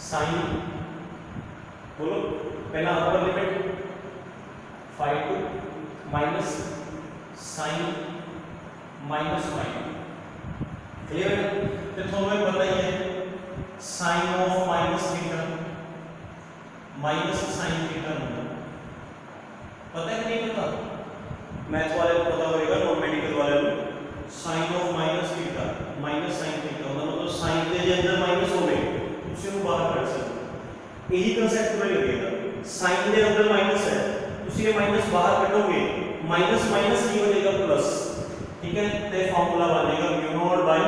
sin बोलो पहला upper limit phi 2 minus sin minus phi clear है तो तुम्हें पता ही है sin of minus theta minus sin theta पता है कि नहीं पता मैथ वाले को पता होगा नॉन मेडिकल वाले को sin of minus theta minus sin theta मतलब sin के अंदर माइनस हो गए उसे हम बाहर कर सकते यही कांसेप्ट में लगेगा sin के अंदर माइनस है उसी के माइनस बाहर कटोगे माइनस माइनस की हो जाएगा प्लस ठीक है तो फॉर्मूला बनेगा mu naught by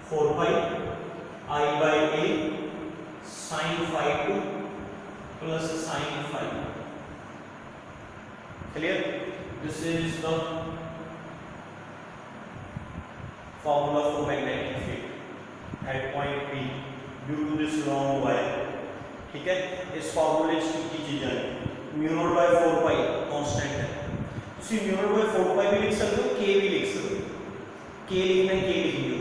4 pi i by a sin phi 2 plus sin phi clear this is the formula for magnetic field at point P due to this long wire ठीक है इस फॉर्मूले की चीजें mu naught by 4 pi constant है ਤੁਸੀਂ mu naught by 4 pi भी लिख सकते हो k भी लिख सकते हो k लिखना k लिख लियो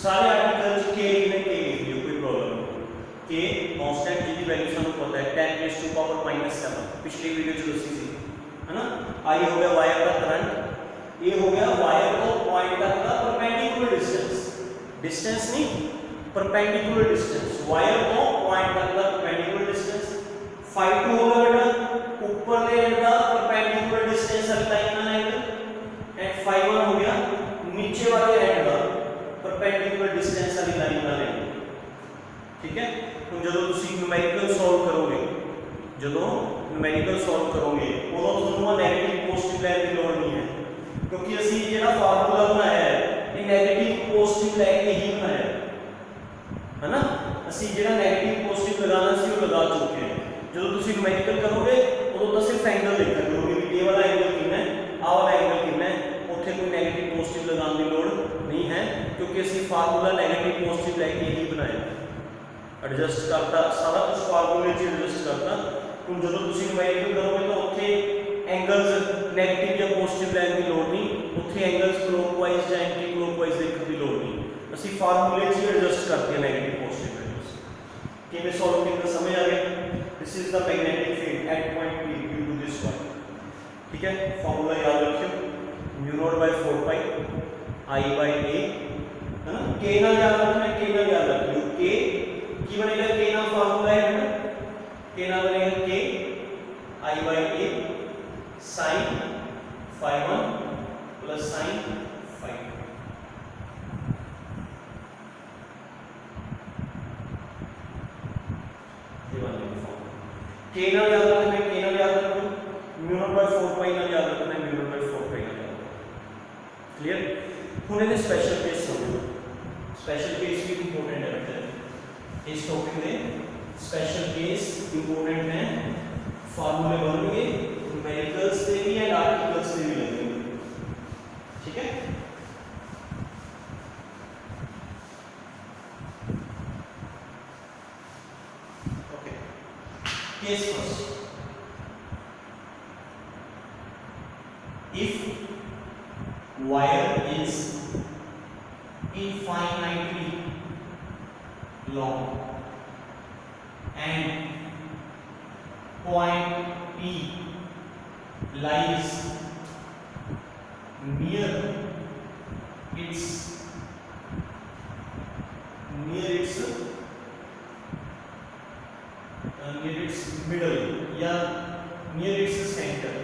सारे आर्टिकल्स k लिखना k लिख लियो कोई प्रॉब्लम नहीं k कांस्टेंट जिसकी वैल्यू ਸਾਨੂੰ पता है 10 raised to power -7 पिछली वीडियो में दसी थी है ना i हो गया वायर का करंट a हो गया वायर को पॉइंट तक का परपेंडिकुलर डिस्टेंस डिस्टेंस नहीं परपेंडिकुलर डिस्टेंस वायर को पॉइंट तक का परपेंडिकुलर डिस्टेंस phi 2 होगा बेटा ऊपर ले एंड का परपेंडिकुलर डिस्टेंस लाइन का एंगल एंड phi 1 हो गया नीचे वाले एंड का परपेंडिकुलर डिस्टेंस वाली लाइन का एंगल ठीक है तो ਜਦੋਂ ਤੁਸੀਂ न्यूमेरिकल सॉल्व करोगे ਜਦੋਂ न्यूमेरिकल सॉल्व करोगे ਉਦੋਂ ਤੁਹਾਨੂੰ ਨੈਗੇਟਿਵ ਪੋਜ਼ਿਟਿਵ ਲੈਣ ਦੀ ਲੋੜ ਨਹੀਂ ਹੈ ਕਿਉਂਕਿ ਅਸੀਂ ਜਿਹੜਾ ਫਾਰਮੂਲਾ ਬਣਾਇਆ ਹੈ ਇਹ ਨੈਗੇਟਿਵ ਪੋਜ਼ਿਟਿਵ ਲੈ ਕੇ ਹੀ ਬਣਾਇਆ ਹੈ ਨਾ ਅਸੀਂ ਜਿਹੜਾ ਨੈਗੇਟਿਵ ਪੋਜ਼ਿਟਿਵ ਲਗਾਉਣਾ ਸੀ ਉਹ ਲਗਾ ਚੁੱਕੇ ਹਾਂ ਜਦੋਂ ਤੁਸੀਂ न्यूमेरिकल करोगे ਉਦੋਂ ਤਾਂ ਸਿਰਫ ਐਂਗਲ ਦੇਖਿਆ ਕਰੋਗੇ ਵੀ ਇਹ ਵਾਲਾ ਐਂਗਲ ਕਿੰਨਾ ਹੈ ਆਹ ਵਾਲਾ ਐਂਗਲ ਕਿੰਨਾ ਹੈ ਉੱਥੇ ਉੱਥੇ ਕੋਈ ਨੈਗੇਟਿਵ ਪੋਜ਼ਿਟਿਵ ਲਗਾਉਣ ਦੀ ਲੋੜ ਨਹੀਂ ਹੈ, ਕਿਉਂਕਿ ਅਸੀਂ ਫਾਰਮੂਲਾ ਨੈਗੇਟਿਵ ਪੋਜ਼ਿਟਿਵ ਲੈ ਕੇ ਹੀ ਬਣਾਇਆ, ਐਡਜਸਟ ਕਰਤਾ ਸਾਰਾ ਕੁਝ ਫਾਰਮੂਲੇ 'ਚ ਐਡਜਸਟ ਕਰਤਾ। ਹੁਣ ਜਦੋਂ ਤੁਸੀਂ ਨਿਊਮੈਰੀਕਲ ਕਰੋਗੇ ਤਾਂ ਉੱਥੇ एंगल्स नेगेटिव या पॉजिटिव लैन की लोड़ नहीं, उत्थे एंगल्स क्लॉकवाइज या एंटी क्लॉकवाइज देखने की लोड़ नहीं, ਅਸੀਂ फार्मूले से एडजस्ट करते हैं नेगेटिव पॉजिटिव वैल्यूज। किवें सॉल्व करना समझ आ गया? This is the magnetic field at point P due to this one. ठीक है, फार्मूला याद रखियो, mu naught by 4 pi I by A, है ना। K ना याद रखना, K ना याद रखियो, K की बनेगा, K ना फार्मूला है बेटा, K ना बनेगा K I by A sin phi 1 plus sin phi 2। ये वाला फॉर्म k ना याद रखना है, k ना याद रखना, म्यू नॉट बाय 4 पाई ना याद रखना है, म्यू नॉट बाय 4 पाई ना याद रखना। क्लियर? हुन ये स्पेशल केस समझो, स्पेशल केस भी इंपॉर्टेंट है बेटा, इस टॉपिक में स्पेशल केस इंपॉर्टेंट है। फार्मूले बनोगे न्यूमेरिकल्स से भी एंड आर्टिकल्स से भी लगेंगे। ठीक है, okay. Case first, if wire is infinitely long and point P lies near its middle या near its center,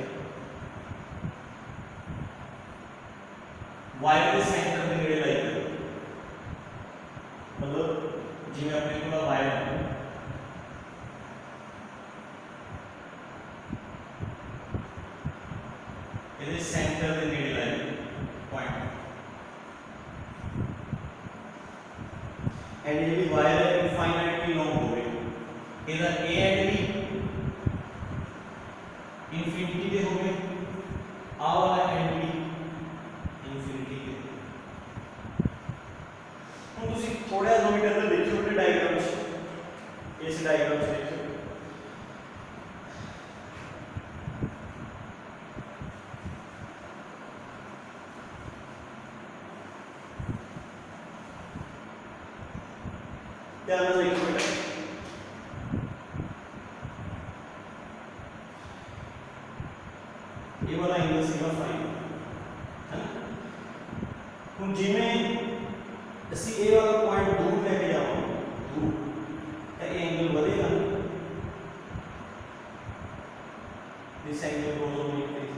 वायर के सेंटर में नेड़े लाई करो, मतलब जिवें अपने कोल वायर है, ਇਹਦੇ ਸੈਂਟਰ ਦੇ ਨੇੜੇ ਲਾਈ ਪੁਆਇੰਟ, ਐਂਡ ਇਹ ਵੀ ਵਾਇਰ ਹੈ ਇਨਫਾਈਨਾਈਟਲੀ ਲੌਂਗ ਹੋਵੇ, ਇਹਦਾ A ਐਂਡ B ਇਨਫਿਨਿਟੀ ਤੇ ਹੋਵੇ, ਆ ਵਾਲਾ ਐਂਡ B ਇਨਫਿਨਿਟੀ ਤੇ। ਹੁਣ ਤੁਸੀਂ ਥੋੜਾ 2 ਮੀਟਰ ਤੇ ਦੇਖਿਓ ਉਹਦੇ ਡਾਇਗਰਾਮ 'ਚ, ਇਸ ਡਾਇਗਰਾਮ 'ਚ ਦੇਖਿਓ, ध्यान से देखिए बेटा, ये वाला एंगल सिग्मा फाई है ना। हम जिमें ਅਸੀਂ ਇਹ वाला पॉइंट दूर लेके जाओगे, दूर तो ये एंगल बढ़ेगा, this angle goes on increase,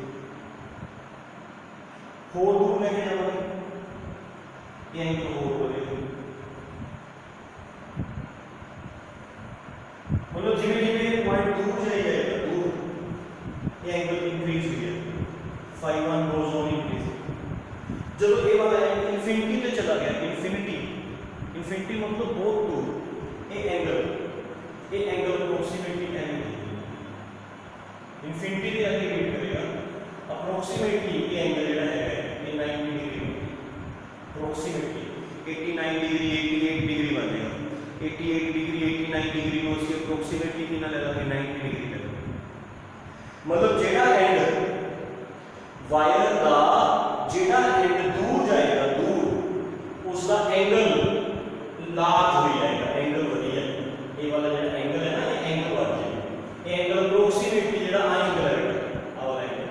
और दूर लेके जाओगे ये एंगल और बढ़ेगा, मतलब जिमें जिमें पॉइंट दूर जाएगा, दूर ये एंगल इंक्रीज हो गया, phi 1 गोज ऑन इंक्रीज। जब ये वाला एंगल इन्फिनिटी पे चला गया, इन्फिनिटी मतलब बहुत दूर, ये एंगल अप्रोक्सीमेटली एंगल इन्फिनिटी के आगे मीट करेगा, अप्रोक्सीमेटली ये एंगल जेड़ा है ये 90 डिग्री, अप्रोक्सीमेटली 89 डिग्री 88 डिग्री बनेगा, 88 डिग्री 89 डिग्री को उसके अप्रोक्सीमेटली कितना ले लेंगे 90 डिग्री ले, मतलब जेड़ा एंड वायर का जेड़ा एंड दूर जाएगा, दूर उसका एंगल लार्ज हो जाएगा, एंगल बढ़ जाएगा, ये वाला जेड़ा एंगल है ना ये एंगल बढ़ जाएगा, ये एंगल अप्रोक्सीमेटली जेड़ा आ एंगल है बेटा, आ वाला एंगल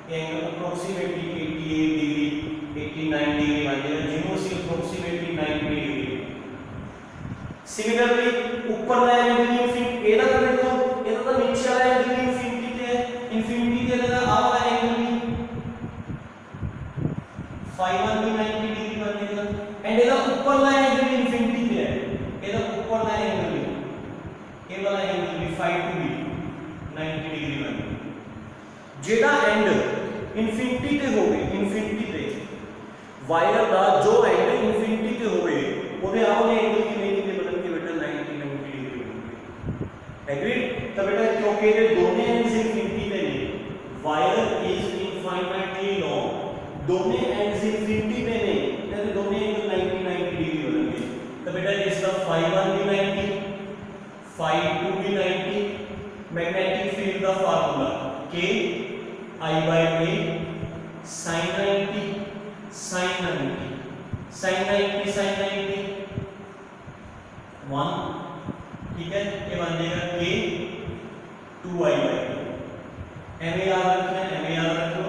ये एंगल अप्रोक्सीमेटली 88 डिग्री 89 डिग्री बन जाएगा, जिनो से अप्रोक्सीमेटली 90 डिग्री। सिमिलरली ऊपर वाला एंगल इनफिनिटी एदा का देखो, एदा तो नीचे वाला एंगल इनफिनिटी पे है, इनफिनिटी पे लगा आ वाला एंगल भी phi 1 भी 90 डिग्री बनेगा, एंड एदा ऊपर वाला एंगल इनफिनिटी पे है, एदा ऊपर वाला एंगल भी ये वाला एंगल भी phi 2 भी 90 डिग्री बनेगा। जेड़ा एंड इनफिनिटी पे होवे, इनफिनिटी पे वायर दा जो एंड इनफिनिटी पे होवे ओदे आ वाले एंगल की नहीं के बदल के बेटा 90 डिग्री बनेंगे। एग्रीड? तो बेटा क्योंकि ये दोनों एंड्स इनफिनिटी पे नहीं, वायर इज इनफाइनाइटली लॉन्ग दोने एंड्स इनफिनिटी पे ने यानी दोने एंगल 90 डिग्री बनेंगे। तो बेटा इसका φ1 भी 90, φ2 भी 90। मैग्नेटिक फील्ड का formula K I/A sin 90 sin 90 sin 90 sin 90 1, ठीक है, ये बन जाएगा K 2I/2। एम याद रखना है, एम याद रखो।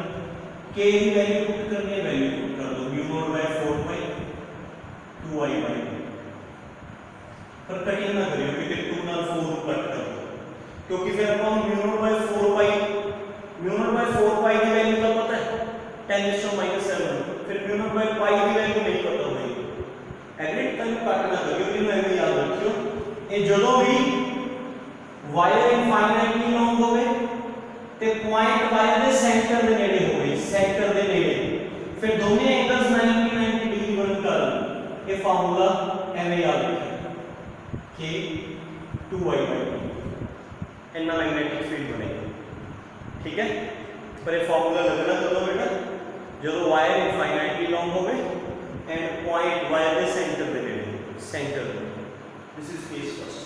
K की वैल्यू पुट करनी है, वैल्यू पुट कर दो μ0/4 2I/2। पर कटिंग ना करियो क्योंकि 2 ਨਾਲ 4 कट कर दो, क्योंकि फिर अपन μ0/4 की वैल्यू का पता है 10⁻⁻⁷, फिर μ0/π की वैल्यू नहीं पता होगी। एग्रीड तक कट ना करियो, इन्हें एम याद रखियो। ये ਜਦੋਂ भी वायर इनफाइनाइटली लॉन्ग होवे ਤੇ ਪੁਆਇंट ਵਾਇਰ ਦੇ ਸੈਂਟਰ ਦੇ ਨੇੜੇ ਹੋਵੇ, ਸੈਂਟਰ ਦੇ ਨੇੜੇ, ਫਿਰ ਦੋਨੇ ਐਂਗਲਸ 90 ਡਿਗਰੀ ਬਣ ਕਰਨ। ਇਹ ਫਾਰਮੂਲਾ ਐਵੇਂ ਯਾਦ ਰੱਖਿਓ ਕਿ 2I/2 ਇੰਨਾ ਮੈਗਨੈਟਿਕ ਫੀਲਡ ਬਣੇਗਾ, ਠੀਕ ਹੈ। ਪਰ ਇਹ ਫਾਰਮੂਲਾ ਲੱਗਣਾ ਕਦੋਂ ਬੇਟਾ, ਜਦੋਂ ਵਾਇਰ ਇਨਫਾਈਨਾਈਟਲੀ ਲੌਂਗ ਹੋਵੇ ਐਂਡ ਪੁਆਇंट ਵਾਇਰ ਦੇ ਸੈਂਟਰ ਦੇ ਨੇੜੇ, centre. This is case first.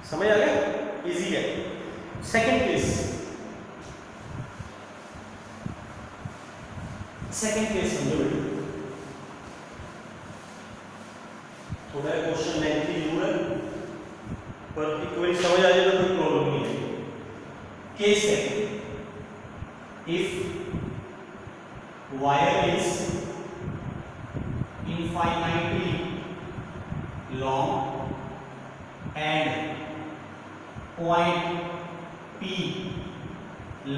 समझ आ गया, इजी है। सेकंड केस, सेकंड केस समझो बेटा, थोड़ा क्वेश्चन लेंथी जरूर है पर एक बार समझ आ जाए तो कोई प्रॉब्लम नहीं है। केस है, if wire is infinitely long and point P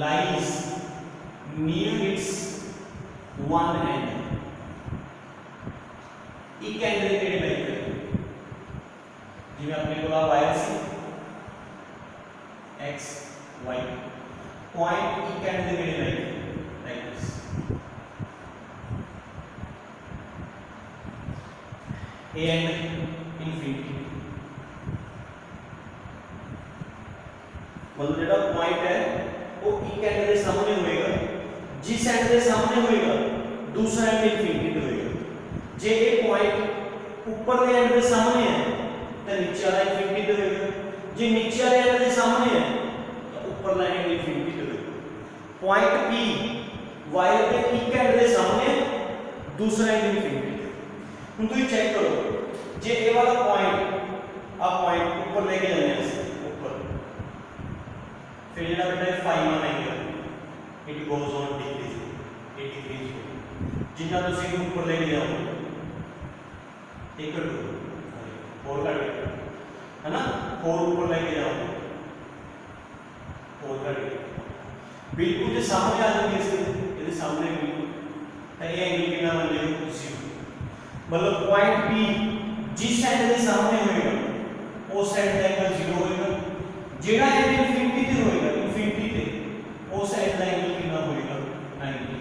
lies near its one end, एक एंगल के लिए लाइक करें, जिन्हें अपने को वायर से x y पॉइंट एक एंगल के लिए like this. A and infinity मतलब जेड़ा पॉइंट है वो एक एंड के सामने होएगा, जिस एंड के सामने होएगा दूसरा एंड इंफिनिटी पे होएगा। जे ये पॉइंट ऊपर के एंड के सामने है तो नीचे वाला इंफिनिटी पे होएगा, जे नीचे वाले एंड के सामने है तो ऊपर वाला एंड इंफिनिटी पे होएगा। पॉइंट P वायर के एक एंड के सामने दूसरा एंड इंफिनिटी पे। हुन तुम चेक करो, जे ए वाला पॉइंट आप पॉइंट ऊपर लेके जाने हैं ऊपर, फिर जेड़ा बेटा φ1 angle it goes on decrease, it decrease जितना तुसी ऊपर लेके जाओ इक्वल टू 4 का है ना, 4 ऊपर लेके जाओ 4 का बिल्कुल जो सामने आ जाती है इसके सामने बिल्कुल तो ये एंगल कितना बन जाएगा 0। मतलब पॉइंट P जिस एंड के सामने होएगा उस एंड का एंगल 0 होएगा, जेड़ा एंड इंफिनिटी ते होएगा इंफिनिटी ते उस एंड का एंगल कितना होएगा 90।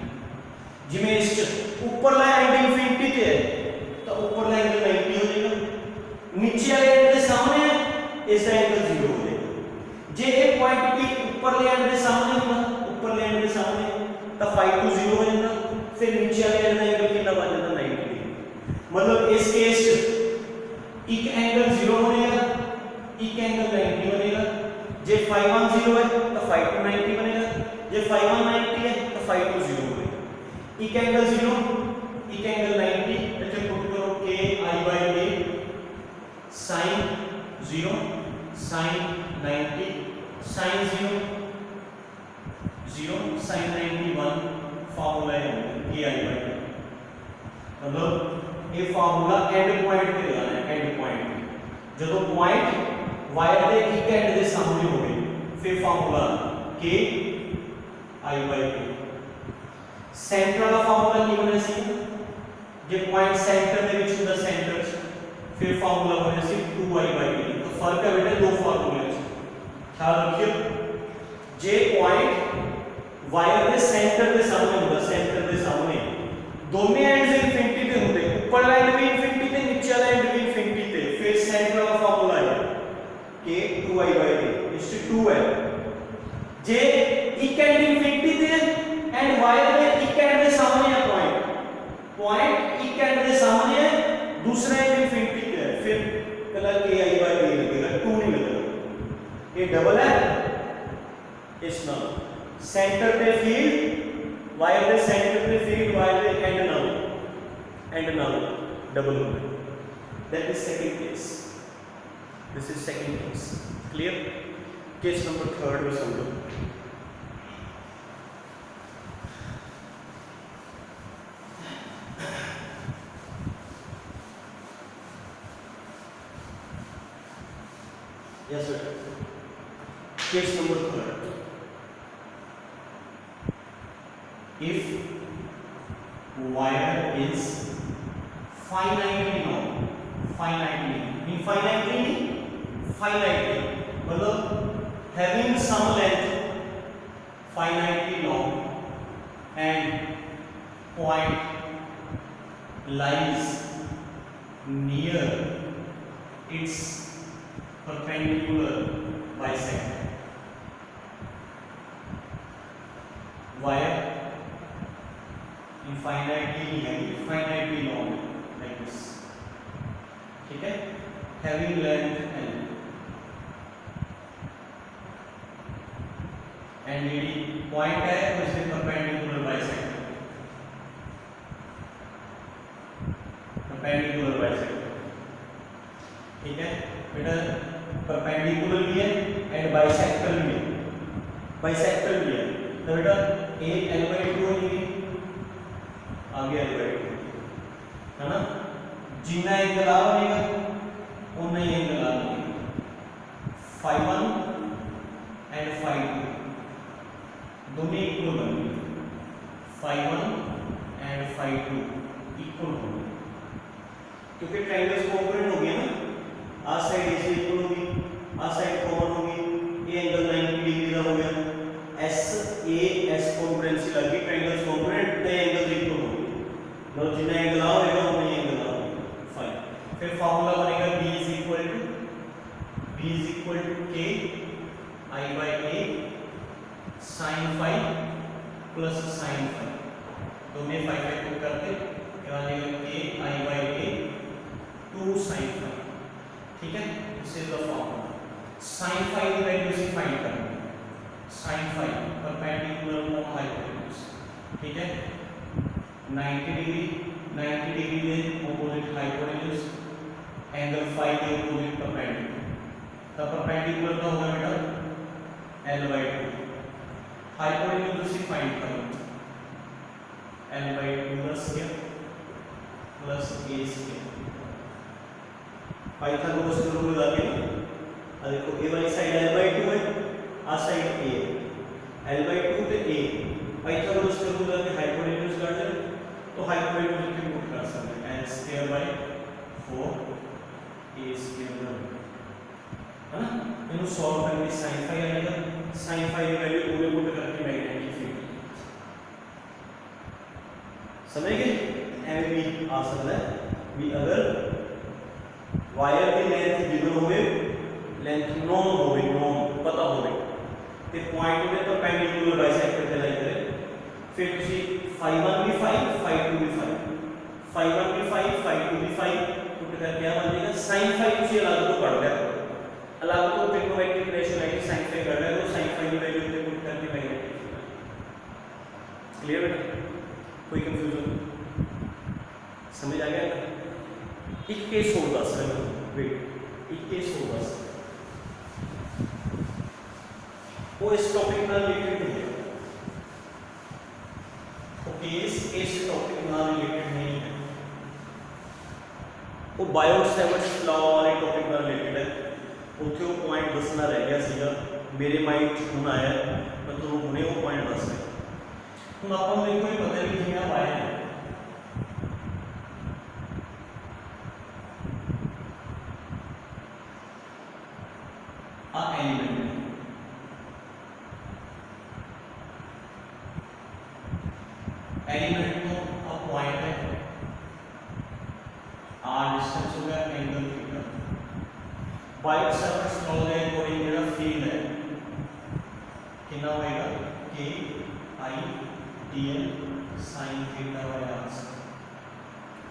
जिमें इस ऊपर वाला एंड इंफिनिटी ते है तो ऊपर वाला एंगल 90 हो जाएगा, नीचे वाले एंड के सामने है इसका एंगल 0 हो जाएगा। जे एक पॉइंट P ऊपर वाले एंड के सामने होगा, ऊपर वाले एंड के सामने तो φ2 0 हो जाएगा, फिर नीचे वाले एंड का एंगल कितना बन जाता 90 डिग्री। मतलब इस केस एक एंगल 0 बनेगा, एक एंगल 90 बनेगा। जे φ1 0 है तो φ2 90 बनेगा, जे φ1 90 है तो φ2 0 बनेगा। एक एंगल 0 एक एंगल 90, तो पुट करो k I/A sin 0 sin 90 sin 0 0 sin 91 formula है k I/A। मतलब ये फार्मूला एंड पॉइंट पे लगाना है, एंड पॉइंट जो पॉइंट वायर के एक एंड के सामने होवे फिर फार्मूला k I/2। सेंटर का फार्मूला की बने सी जे पॉइंट सेंटर दे विच ਹੁੰਦਾ सेंटर फिर फार्मूला बने सी 2I/2। तो फर्क है बेटा दो फार्मूले में, ख्याल रखियो। जे पॉइंट वायर के सेंटर के सामने ਹੁੰਦਾ, सेंटर के सामने दोनों एंड्स इंफिनिटी पे होते, ऊपर वाला एंड भी इंफिनिटी पे नीचे वाला एंड भी इंफिनिटी पे, फिर सेंटर का फार्मूला है k 2I/2 इस 2 है। जे एक एंड इंफिनिटी पे एंड वायर में एक एंड के पॉइंट एक एंड के सामने है, दूसरा एंड इंफिनिटी पे है, फिर कलर के आई बाय ए लगेगा, 2 नहीं लगेगा। ये डबल है, इस नल सेंटर पे फील्ड वायर दे सेंटर पे फील्ड वायर दे एंड नल डबल हो गया। That is second case, this is second case. Clear? Case number 3 में समझो। Yes sir. Case number 3. If wire is finitely long, finitely, मतलब having some length finitely long and point lies near its perpendicular bisector. Wire infinitely long like this, ठीक है? Having length L and यदि point है तो इसे perpendicular bisector, ठीक है बेटा? परपेंडिकुलर भी है एंड बाइसेक्टर भी है, तो बेटा ए L/2 होगी, आगे L/2 है ना? जितना एंगल आ बनेगा उतना ही एंगल आ बनेगा। φ1 एंड φ2 दोनों इक्वल बनेंगे, φ1 एंड φ2 इक्वल होंगे, क्योंकि ट्रायंगल्स कॉन्ग्रुएंट हो गया ना। आ साइड इसे इक्वल होगी, आ साइड कॉमन होगी, ये एंगल 90 डिग्री का हो गया। एस ए एस कॉन्ग्रुएंसी लगी, ट्रायंगल्स कॉन्ग्रुएंट, तो एंगल इक्वल होंगे, मतलब जितना एंगल आएगा उतना ही एंगल आएगा। फाइन, फिर फार्मूला बनेगा b is equal to k i by a sin phi plus sin phi, दोनों phi पे पुट करके क्या आ जाएगा k i by a 2 sin phi, ठीक है? This is the formula. sin phi की वैल्यू से फाइंड करनी है, sin phi perpendicular on hypotenuse, ठीक है? 90 डिग्री में ऑपोजिट हाइपोटेन्यूज, एंगल phi के ऑपोजिट परपेंडिकुलर, तो परपेंडिकुलर का होगा बेटा L/2, हाइपोटेन्यूज से फाइंड करो, L/2 square plus a square, Pythagoras के रूल लगा के ना, देखो a वाली साइड L/2 है, आ साइड a है, L/2 पे a, पाइथागोरस के रूल लगा के हाइपोटेन्यूज काट दे, तो हाइपोटेन्यूज की पुट कर सकते हैं L/4 a स्क्वायर, है ना? इनको सॉल्व करके sin phi आएगा, sin phi की वैल्यू पूरे पुट करके मैग्नेटिक फील्ड समझ गए? एम भी आ सकता है भी, अगर वायर की लेंथ गिवन होवे, लेंथ नोन होवे, नोन पता होवे, ते पॉइंट पे परपेंडिकुलर बाइसेक्टर ते लाई करे, फिर तुसी φ1 भी φ, φ2 भी φ, φ1 भी φ, φ2 भी φ पुट करके क्या बन जाएगा? sin phi तुसी अलग तो पढ़ लिया, अलग तो ट्रिग्नोमेट्रिक रेशियो है कि sin phi कर लिया, तो sin phi की वैल्यू पे पुट करके मैग्नेटिक फील्ड। क्लियर बेटा? कोई कंफ्यूजन समझ आ गया? एक केस और दस है, वेट, एक केस और दस, वो इस टॉपिक ਨਾਲ रिलेटेड नहीं है, वो केस इस टॉपिक ਨਾਲ रिलेटेड नहीं है, वो बायो-सैवर्ट्स लॉ वाले टॉपिक ਨਾਲ रिलेटेड है। ਉੱਥੇ ਉਹ ਪੁਆਇੰਟ ਦੱਸਣਾ ਰਹਿ ਗਿਆ ਸੀਗਾ, ਮੇਰੇ ਮਾਈਂਡ 'ਚ ਹੁਣ ਆਇਆ, ਮੈਂ ਤੁਹਾਨੂੰ ਹੁਣੇ ਉਹ ਪੁਆਇੰਟ ਦੱਸ ਰਿਹਾ। ਹੁਣ ਆਪਾਂ ਨੂੰ ਇਹ ਕੋਈ ਪਤਾ ਵੀ ਕਿਵੇਂ ਆਇਆ ਹੈ, एलिमेंट तो अब पॉइंट है, r डिस्टेंस हो गया, एंगल थीटा, बायो-सैवर्ट्स लॉ के अकॉर्डिंग जेड़ा फील्ड है कितना होएगा k i dl sin theta by r,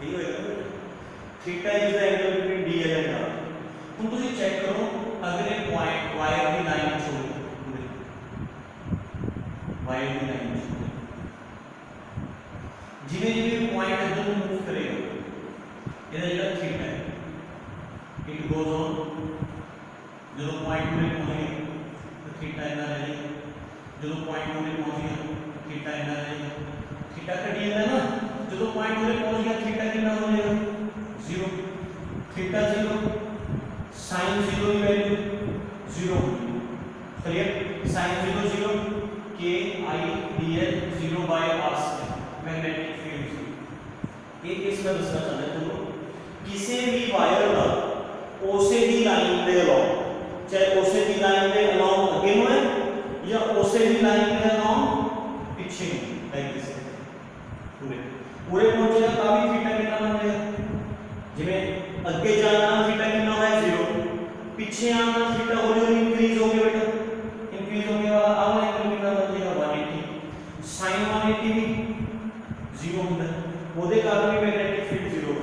यही होएगा theta is the angle between DL and R। ਹੁਣ ਤੁਸੀਂ ਚੈੱਕ ਕਰੋ अगर ये पॉइंट वायर की लाइन छोड़ वायर की लाइन छोड़ जिवें जिवें पॉइंट इधर ਨੂੰ मूव करेगा ਇਹਦਾ ਜਿਹੜਾ ਥੀਟਾ ਹੈ इट गोज ऑन ਜਦੋਂ पॉइंट में पहुंचे तो थीटा इतना रहेगा ਜਦੋਂ पॉइंट में पहुंच गया थीटा इतना रहेगा थीटा घटी जाता है ना ਜਦੋਂ पॉइंट में पहुंच गया थीटा कितना हो जाएगा 0 थीटा 0 sin 0 की value 0 clear sin 0 0 k I dl 0 by r square magnetic field ये केस में दसना चाहते हैं तुम किसी भी वायर का ओसे की लाइन दे अलोंग चाहे ओसे की लाइन दे अलोंग अगे में या ओसे की लाइन दे अलोंग पीछे लाइक दिस पूरे पूरे पहुंचेगा तभी थीटा कितना बन जाएगा जिवें अगे जाना थीटा कितना है 0 पीछे आना थीटा हौली इंक्रीज हो गया बेटा इंक्रीज होने वाला अब एंगल कितना बन जाएगा 180 sin 180 भी 0 होता है ਉਹਦੇ ਕਾਰਨ ਵੀ ਮੈਗਨੈਟਿਕ ਫੀਲਡ 0 ਹੋ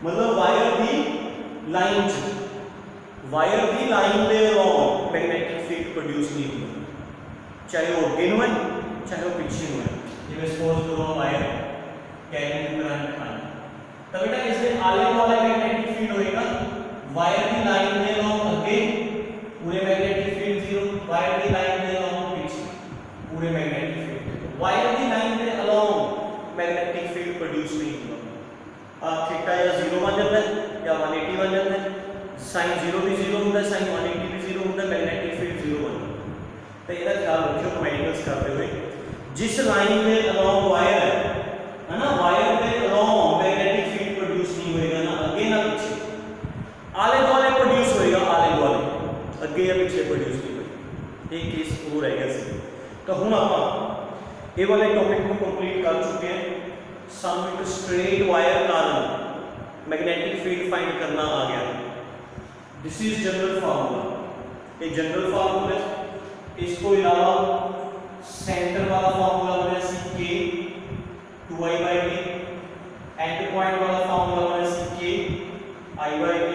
ਮਤਲਬ ਵਾਇਰ ਦੀ ਲਾਈਨ ਦੇ ਅਲੋਂਗ ਮੈਗਨੈਟਿਕ ਫੀਲਡ ਪ੍ਰੋਡਿਊਸ ਨਹੀਂ ਹੁੰਦਾ ਚਾਹੇ ਉਹ ਅੱਗੇ ਨੂੰ ਹੈ ਚਾਹੇ ਉਹ ਪਿੱਛੇ ਨੂੰ ਹੈ ਜਿਵੇਂ ਸਪੋਜ਼ ਕਰੋ ਵਾਇਰ कैरिंग करंट है तो बेटा इससे आले वाला मैग्नेटिक फील्ड होएगा वायर की लाइन में अलोंग अगे पूरे मैग्नेटिक फील्ड 0 वायर की लाइन में अलोंग पीछे पूरे मैग्नेटिक फील्ड वायर की लाइन में अलोंग मैग्नेटिक फील्ड प्रोड्यूस नहीं होगा थीटा या 0 बन जाता है या 180 बन जाता है sin 0 भी 0 होता है sin 180 भी 0 होता है मैग्नेटिक फील्ड 0 बन जाता है तो ਇਹਦਾ ख्याल रखियो मैग्नेटिक्स करते हुए जिस लाइन में अलोंग वायर है ना वायर पे अलोंग मैग्नेटिक फील्ड प्रोड्यूस नहीं होएगा ना आगे ना पीछे आले दुआले प्रोड्यूस होएगा आले दुआले अगे या पीछे प्रोड्यूस नहीं होएगा एक केस वो रहेगा सी तो हुन आप ये वाले टॉपिक को कंप्लीट कर चुके हैं सम एक स्ट्रेट वायर कारण मैग्नेटिक फील्ड फाइंड करना आ गया दिस इज जनरल फार्मूला ये जनरल फार्मूला इसको अलावा सेंटर वाला फार्मूला बना सी के 2i by k and point वाला फार्मूला बना सी k i by k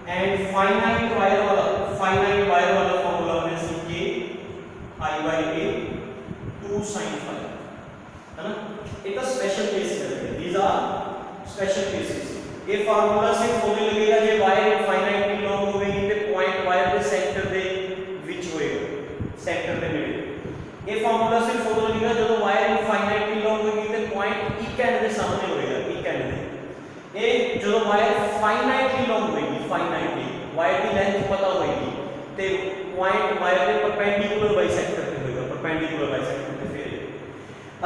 and finite wire वाला फार्मूला बना सी k i by k 2 sin phi है ना एक स्पेशल केस है दीस आर स्पेशल केसेस ये फार्मूला से होने लगेगा जे वायर फाइनाइटली लॉन्ग होवेगी ते पॉइंट वायर दे सेंटर दे विच होएगा सेंटर दे नेड़े ये फार्मूला सिर्फ उदों लगेगा जब वायर इनफाइनाइटली लॉन्ग होगी तो पॉइंट इक एंड के सामने होएगा इक एंड दे ये जब वायर फाइनाइटली लॉन्ग होगी फाइनाइटली वायर की लेंथ पता होगी तो पॉइंट वायर के परपेंडिकुलर बाइसेक्टर पे होएगा परपेंडिकुलर बाइसेक्टर पे फिर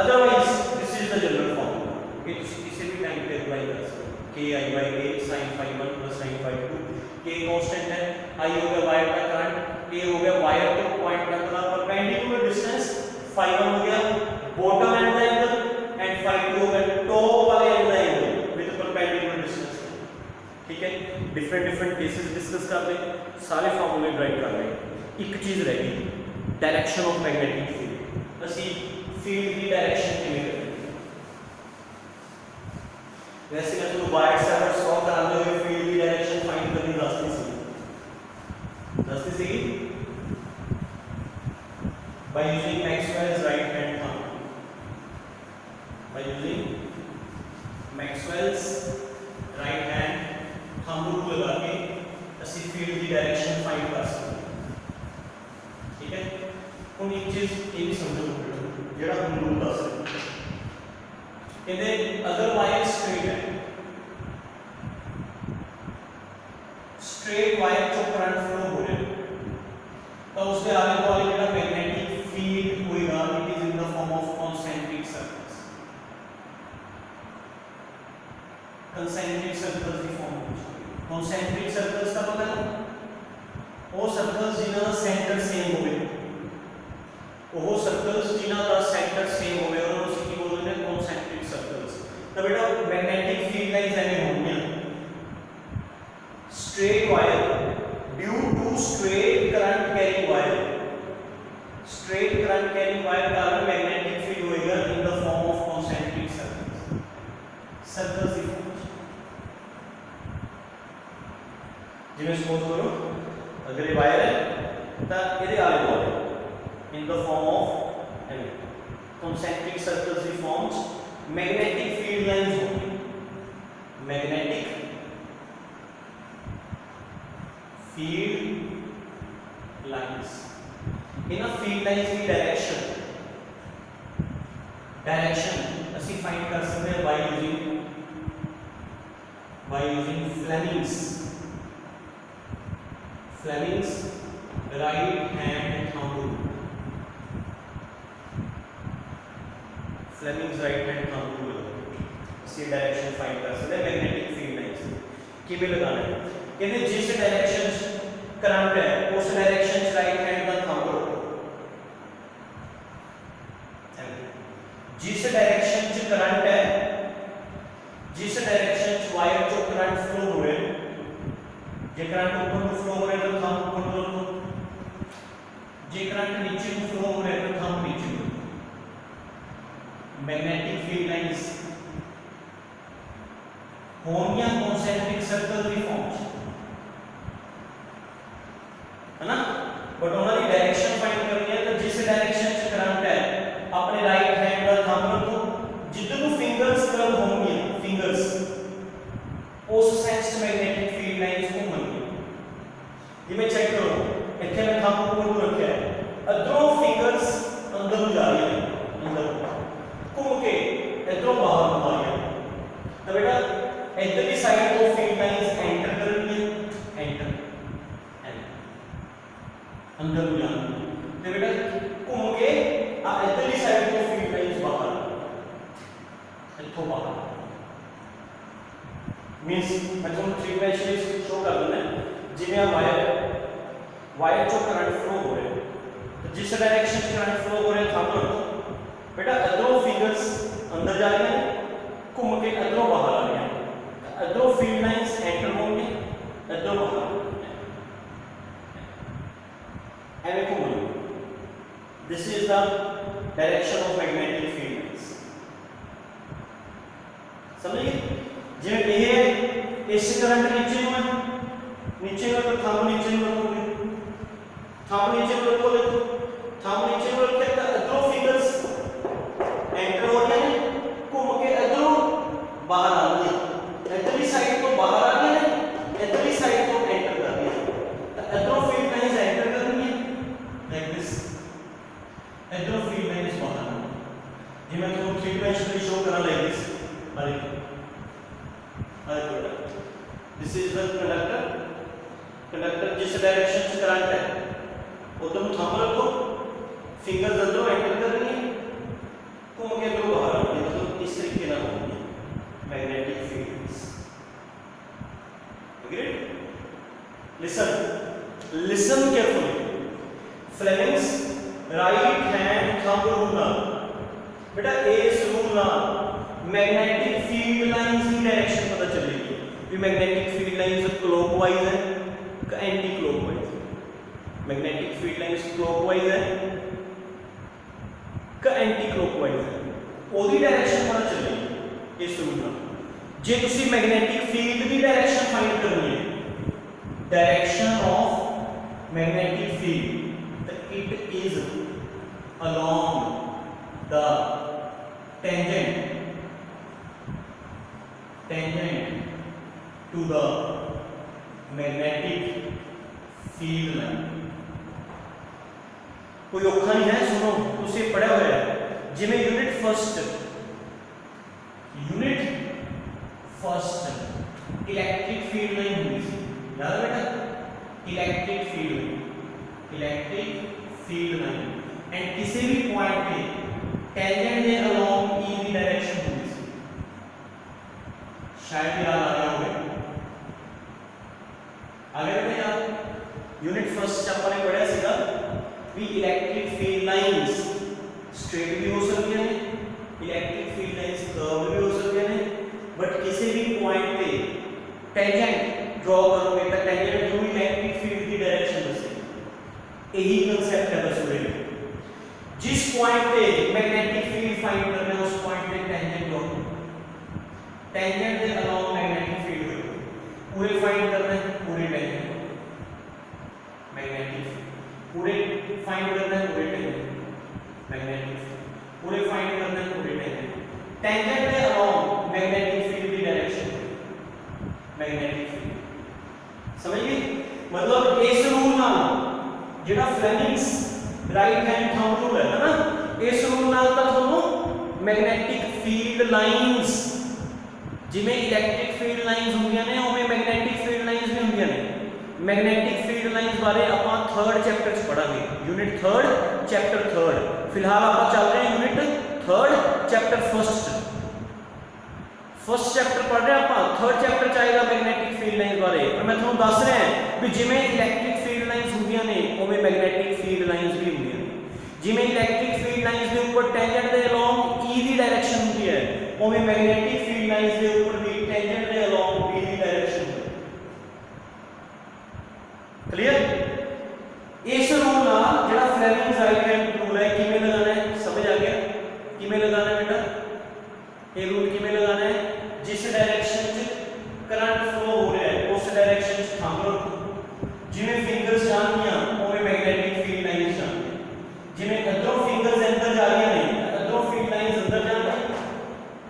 otherwise this is the general formula ये किसी भी टाइम पे अप्लाई कर सकते k i by k sin phi 1 plus sin phi 2 k constant है i हो गया वायर का करंट a हो गया वायर तो पॉइंट का मतलब परपेंडिकुलर डिस्टेंस phi 1 हो गया bottom and the angle and phi 2 हो गया टॉप वाले and the angle with perpendicular distance ठीक है डिफरेंट केसेस डिस्कस कर रहे सारे फार्मूले ड्राइव कर रहे एक चीज रह गई डायरेक्शन ऑफ मैग्नेटिक फील्ड ਅਸੀਂ फील्ड की डायरेक्शन किਵੇਂ करें वैसे मैं तो बाय एक्सपेरिमेंट सॉल्व कराते हुए फील्ड की डायरेक्शन फाइंड करनी रास्ते से by using Maxwell's right hand thumb by using Maxwell's right hand thumb rule लगा के ਅਸੀਂ फील्ड की डायरेक्शन फाइंड कर सकते हैं ठीक है ਹੁਣ एक चीज ये भी समझो ਜਿਹੜਾ हम रूल ਦੱਸ ਰਹੇ कहते अगर वायर स्ट्रेट है स्ट्रेट वायर जो करंट फ्लो हो रहा है तो उसके आगे वाले ਜਿਹੜਾ मैग्नेटिक फील्ड होएगा it is in the form of concentric circles की फॉर्म concentric circles का पता है वो सर्कल्स जिनका सेंटर सेम होवे वो सर्कल्स जिनका सेंटर सेम होवे और उसी की बोलते हैं concentric circles तो बेटा मैग्नेटिक फील्ड लाइंस ऐसे होंगी straight wire due to straight current carrying wire कारण मैग्नेटिक फील्ड होएगा in the form of concentric circles की ਤਾਂ ਇਹਦੇ ਆਲੇ ਦੁਆਲੇ in the form of concentric circles the form ਚ magnetic field lines ਹੋਣਗੀਆਂ magnetic field lines ਇਹਨਾਂ field lines ਦੀ direction ਅਸੀਂ find ਕਰ ਸਕਦੇ ਹਾਂ by using Fleming's right hand thumb rule ਅਸੀਂ डायरेक्शन फाइंड कर सकते हैं मैग्नेटिक फील्ड लाइंस किਵੇਂ लगाना है कहते जिस डायरेक्शन करंट है उस डायरेक्शन च राइट हैंड का थंब रखो जिस डायरेक्शन च करंट है जिस डायरेक्शन च वायर चो करंट फ्लो हो रहा है जे करंट ऊपर को फ्लो हो रहा है तो थंब ऊपर को रखो जे करंट नीचे को फ्लो हो रहा है तो थंब नीचे को मैग्नेटिक फील्ड लाइंस होंगियां कॉन्सेंट्रिक सर्कल की फॉर्म है ना बट उन्होंने डायरेक्शन फाइंड करनी है तो जिस डायरेक्शन से करंट है अपने राइट हैंड का थंब रखो जिधर को फिंगर्स कर्व होंगी फिंगर्स उस सेंस मैग्नेटिक फील्ड लाइंस को होंगी ये मैं चेक करो इथे मैं थंब ऊपर को रखा है अदरों फिंगर्स अंदर को जा रही है अंदर घूम के इधरों बाहर को आ रही है तो बेटा इधर की साइड को फील्ड लाइंस एंटर करेंगे एंटर अंदर को जाएंगे तो बेटा घूम के इधर की साइड को फील्ड लाइंस बाहर इथों बाहर मींस मैं तुम थ्री डायमेंशनल शो कर दूं जिवें आ वायर चो करंट फ्लो हो रहा है तो जिस डायरेक्शन से करंट फ्लो हो रहा है थंब रखो बेटा इधरों फिंगर्स अंदर जा रही हैं घूम के इधरों बाहर आ रही हैं इधरों फील्ड लाइंस एंटर होंगे इधरों बाहर एवे घूम this is the direction of magnetic field lines समझिए जिवें ये है इस करंट नीचे को है नीचे को तो थंब नीचे को रखोगे थंब नीचे को रखो देखो थंब नीचे को रखे तो इधरों फिंगर्स एंटर हो रहे हैं घूम के इधरों बाहर आ रही है इधरली साइड को बाहर आ रही है इधरली साइड को एंटर कर रही है तो इधरों फील्ड लाइंस एंटर कर रही है लाइक दिस इधरों फील्ड लाइंस बाहर आ रही है ये मैं तुमको थ्री डायमेंशनली शो करा लाइक दिस अरे दिस इज द कंडक्टर जिस डायरेक्शन से करंट है उधर थंब रखो फिंगर्स इधरों एंटर कर रही है घूम के इधरों बाहर आ रही है मतलब इस तरीके ना होगी magnetic fields agreed listen carefully Fleming's right hand thumb rule बेटा इस रूल नाल मैग्नेटिक फील्ड लाइंस की डायरेक्शन पता चलेगी कि मैग्नेटिक फील्ड लाइंस क्लॉकवाइज है कि anti clockwise magnetic field lines clockwise है कि एंटी क्लॉकवाइज है ओदी डायरेक्शन पता चलेगी इस रूल नाल जे तुसी मैग्नेटिक फील्ड की डायरेक्शन फाइंड करनी है डायरेक्शन ऑफ मैग्नेटिक फील्ड तो it is along the tangent to the magnetic field line कोई औखा नहीं है सुनो तुसी पढ़ा हुआ है जिवें unit first electric field line होगी याद है बेटा इलेक्ट्रिक फील्ड लाइन एंड किसी भी पॉइंट पे टेंजेंट के अलोंग ई की डायरेक्शन होगी शायद याद आ रहा होगा आगे बढ़े आप यूनिट फर्स्ट आपने पढ़ा सीधा भी इलेक्ट्रिक फील्ड लाइंस स्ट्रेट भी हो सकती हैं इलेक्ट्रिक फील्ड लाइंस कर्व भी हो सकते हैं बट किसी भी पॉइंट पे टेंजेंट ड्रॉ करोगे तो टेंजेंट जो इलेक्ट्रिक फील्ड की डायरेक्शन बसे यही कांसेप्ट है बस पूरे जिस पॉइंट पे मैग्नेटिक फील्ड फाइंड करना है उस पॉइंट पे टेंजेंट ड्रॉ टेंजेंट के अलोंग मैग्नेटिक फील्ड पूरे फाइंड करना है पूरे टेंजेंट मैग्नेटिक पूरे फाइंड करना है पूरे टेंजेंट मैग्नेटिक फील्ड, पूरे फाइंड करना है पूरे टेंजेंट के अलोंग मैग्नेटिक फील्ड की डायरेक्शन मैग्नेटिक फील्ड। समझ गए? मतलब इस रूल नाल जेड़ा Fleming's right hand thumb rule है ना, इस रूल नाल ਤਾਂ ਤੁਹਾਨੂੰ मैग्नेटिक फील्ड लाइंस जिवें इलेक्ट्रिक फील्ड लाइंस ਹੁੰਦੀਆਂ ਨੇ ਉਵੇਂ मैग्नेटिक फील्ड लाइंस भी ਹੁੰਦੀਆਂ ਨੇ। मैग्नेटिक फील्ड लाइंस बारे ਆਪਾਂ 3rd चैप्टर च पढ़ांगे, यूनिट 3rd चैप्टर 3rd। फिलहाल ਆਪਾਂ ਚੱਲ ਰਹੇ ਹਾਂ unit 3rd chapter 1st chapter पढ़ रहे हैं आप। 3rd चैप्टर च आएगा मैग्नेटिक फील्ड लाइंस बारे। पर मैं ਤੁਹਾਨੂੰ ਦੱਸ ਰਿਹਾ ਵੀ ਜਿਵੇਂ इलेक्ट्रिक फील्ड लाइंस ਹੁੰਦੀਆਂ ਨੇ ਉਵੇਂ मैग्नेटिक फील्ड लाइंस भी ਹੁੰਦੀਆਂ ਨੇ। जिवें इलेक्ट्रिक फील्ड लाइंस के ऊपर टेंजेंट के अलोंग ई की डायरेक्शन होती है, उवें मैग्नेटिक फील्ड लाइंस के ऊपर भी टेंजेंट के अलोंग बी की डायरेक्शन होती है। क्लियर? इस रूल नाल जेड़ा फ्लेमिंग्स राइट हैंड रूल है किवें लगाना है, समझ आ गया? किवें लगाना है बेटा? ये रूल किवें लगाना है? जिस डायरेक्शन च करंट फ्लो हो रहा है उस डायरेक्शन च थंब रखो। जिवें फिंगर्स जानियां उवें मैग्नेटिक फील्ड लाइंस जानियां। जिवें अदरों फिंगर्स अंदर जा रही ने अदरों फील्ड लाइंस अंदर जाती,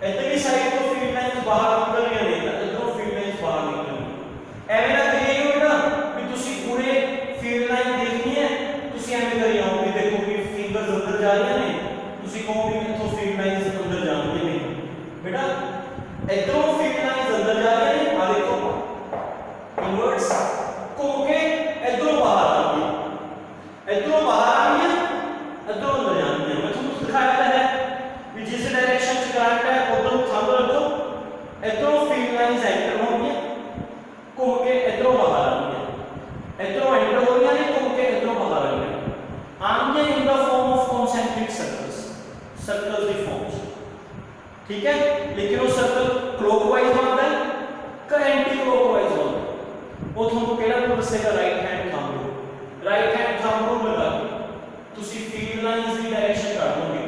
इधरली साइड तो फील्ड लाइंस बाहर निकल रही ने अदरों फील्ड लाइंस बाहर निकल रही। एवें ना करिए बेटा भी तुसी पूरे फील्ड लाइन देखनी है, तुसी एवें करी आओ भी देखो कि फिंगर्स अंदर जा रही ने, तुसी कहो भी इथों फील्ड लाइंस अंदर जाती नहीं। बेटा इधरों फील्ड लाइंस अंदर जा रही ने, आ देखो इनवर्ट्स घूम के इधरों बाहर आ गई, इधरों बाहर आ गई अदरों अंदर जाती है। मैं तुमको दिखाया है कि जिस डायरेक्शन से करंट है उधर थंब रखो, इधरों फील्ड लाइंस एंटर होंगी घूम के इधरों बाहर आएंगे, इधरों एंटर हो रही है घूम के इधरों बाहर आएंगे in the form of concentric circles, circles the forms. ठीक है? लेकिन वो सर्कल क्लॉकवाइज बनता है कि एंटी क्लॉकवाइज बनता है, वो तुमको केड़ा रूल दसेगा? Right hand thumb rule. Right hand thumb rule लगा के तुसी फील्ड लाइंस की डायरेक्शन काट दोगे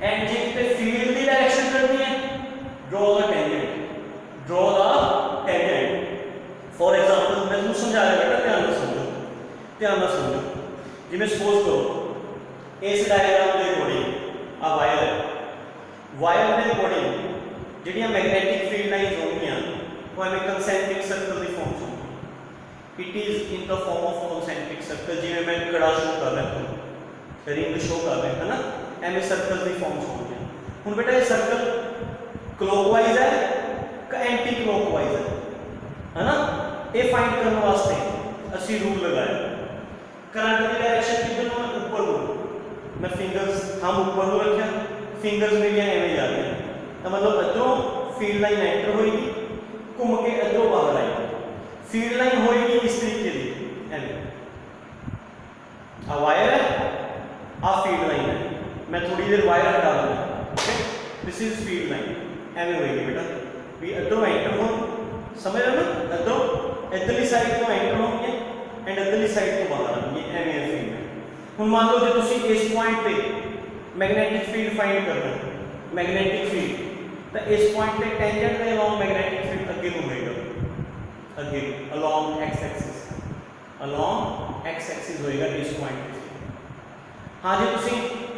एंड जे पे फील्ड की डायरेक्शन करनी है draw the tangent, draw the tangent. For example मैं तुमको समझा रहा बेटा, ध्यान से समझो। जिवें सपोज करो इस डायग्राम के अकॉर्डिंग आ वायर है, वायर के अकॉर्डिंग जिहड़ियां मैग्नेटिक फील्ड लाइंस होंगियां वो एवें कंसेंट्रिक सर्कल की फॉर्म होंगी। It is in the form of concentric circle. जिवें मैं कड़ा शो कर रहा हूं, रिंग शो कर रहे हैं ना, एवें सर्कल की फॉर्म्स होंगे। हुण बेटा ये सर्कल क्लॉकवाइज है कि एंटी क्लॉकवाइज है ना? ये फाइंड करने वास्ते असी रूल लगाया करंट की डायरेक्शन किधर नु है? ऊपर नु। मैं फिंगर्स हम ऊपर नु रखा, फिंगर्स मेरी एवें जा रही है तो मतलब इधरों फील्ड लाइन एंटर होएगी घूम के इधरों बाहर आएगी। फील्ड लाइन होएगी इस तरीके की, एवें आ वायर है, आ फील्ड लाइन है। मैं थोड़ी देर वायर हटा दूंगा। Okay, this is field line. एवें होएगी बेटा भी इधरों एंटर हो, समझ रहे हो ना? इधरों इधरली साइड तो एंटर होंगे एंड इधरली साइड तो बाहर आएंगे, एवें है फील्ड लाइन। हुण मान लो जो तुसी इस पॉइंट पे मैग्नेटिक फील्ड फाइंड करना है, मैग्नेटिक फील्ड तो इस पॉइंट पे टेंजेंट के अलोंग मैग्नेटिक फील्ड अगे को होएगा, अगे along x axis, along x axis होएगा इस पॉइंट पे। हाँ जी, तुसी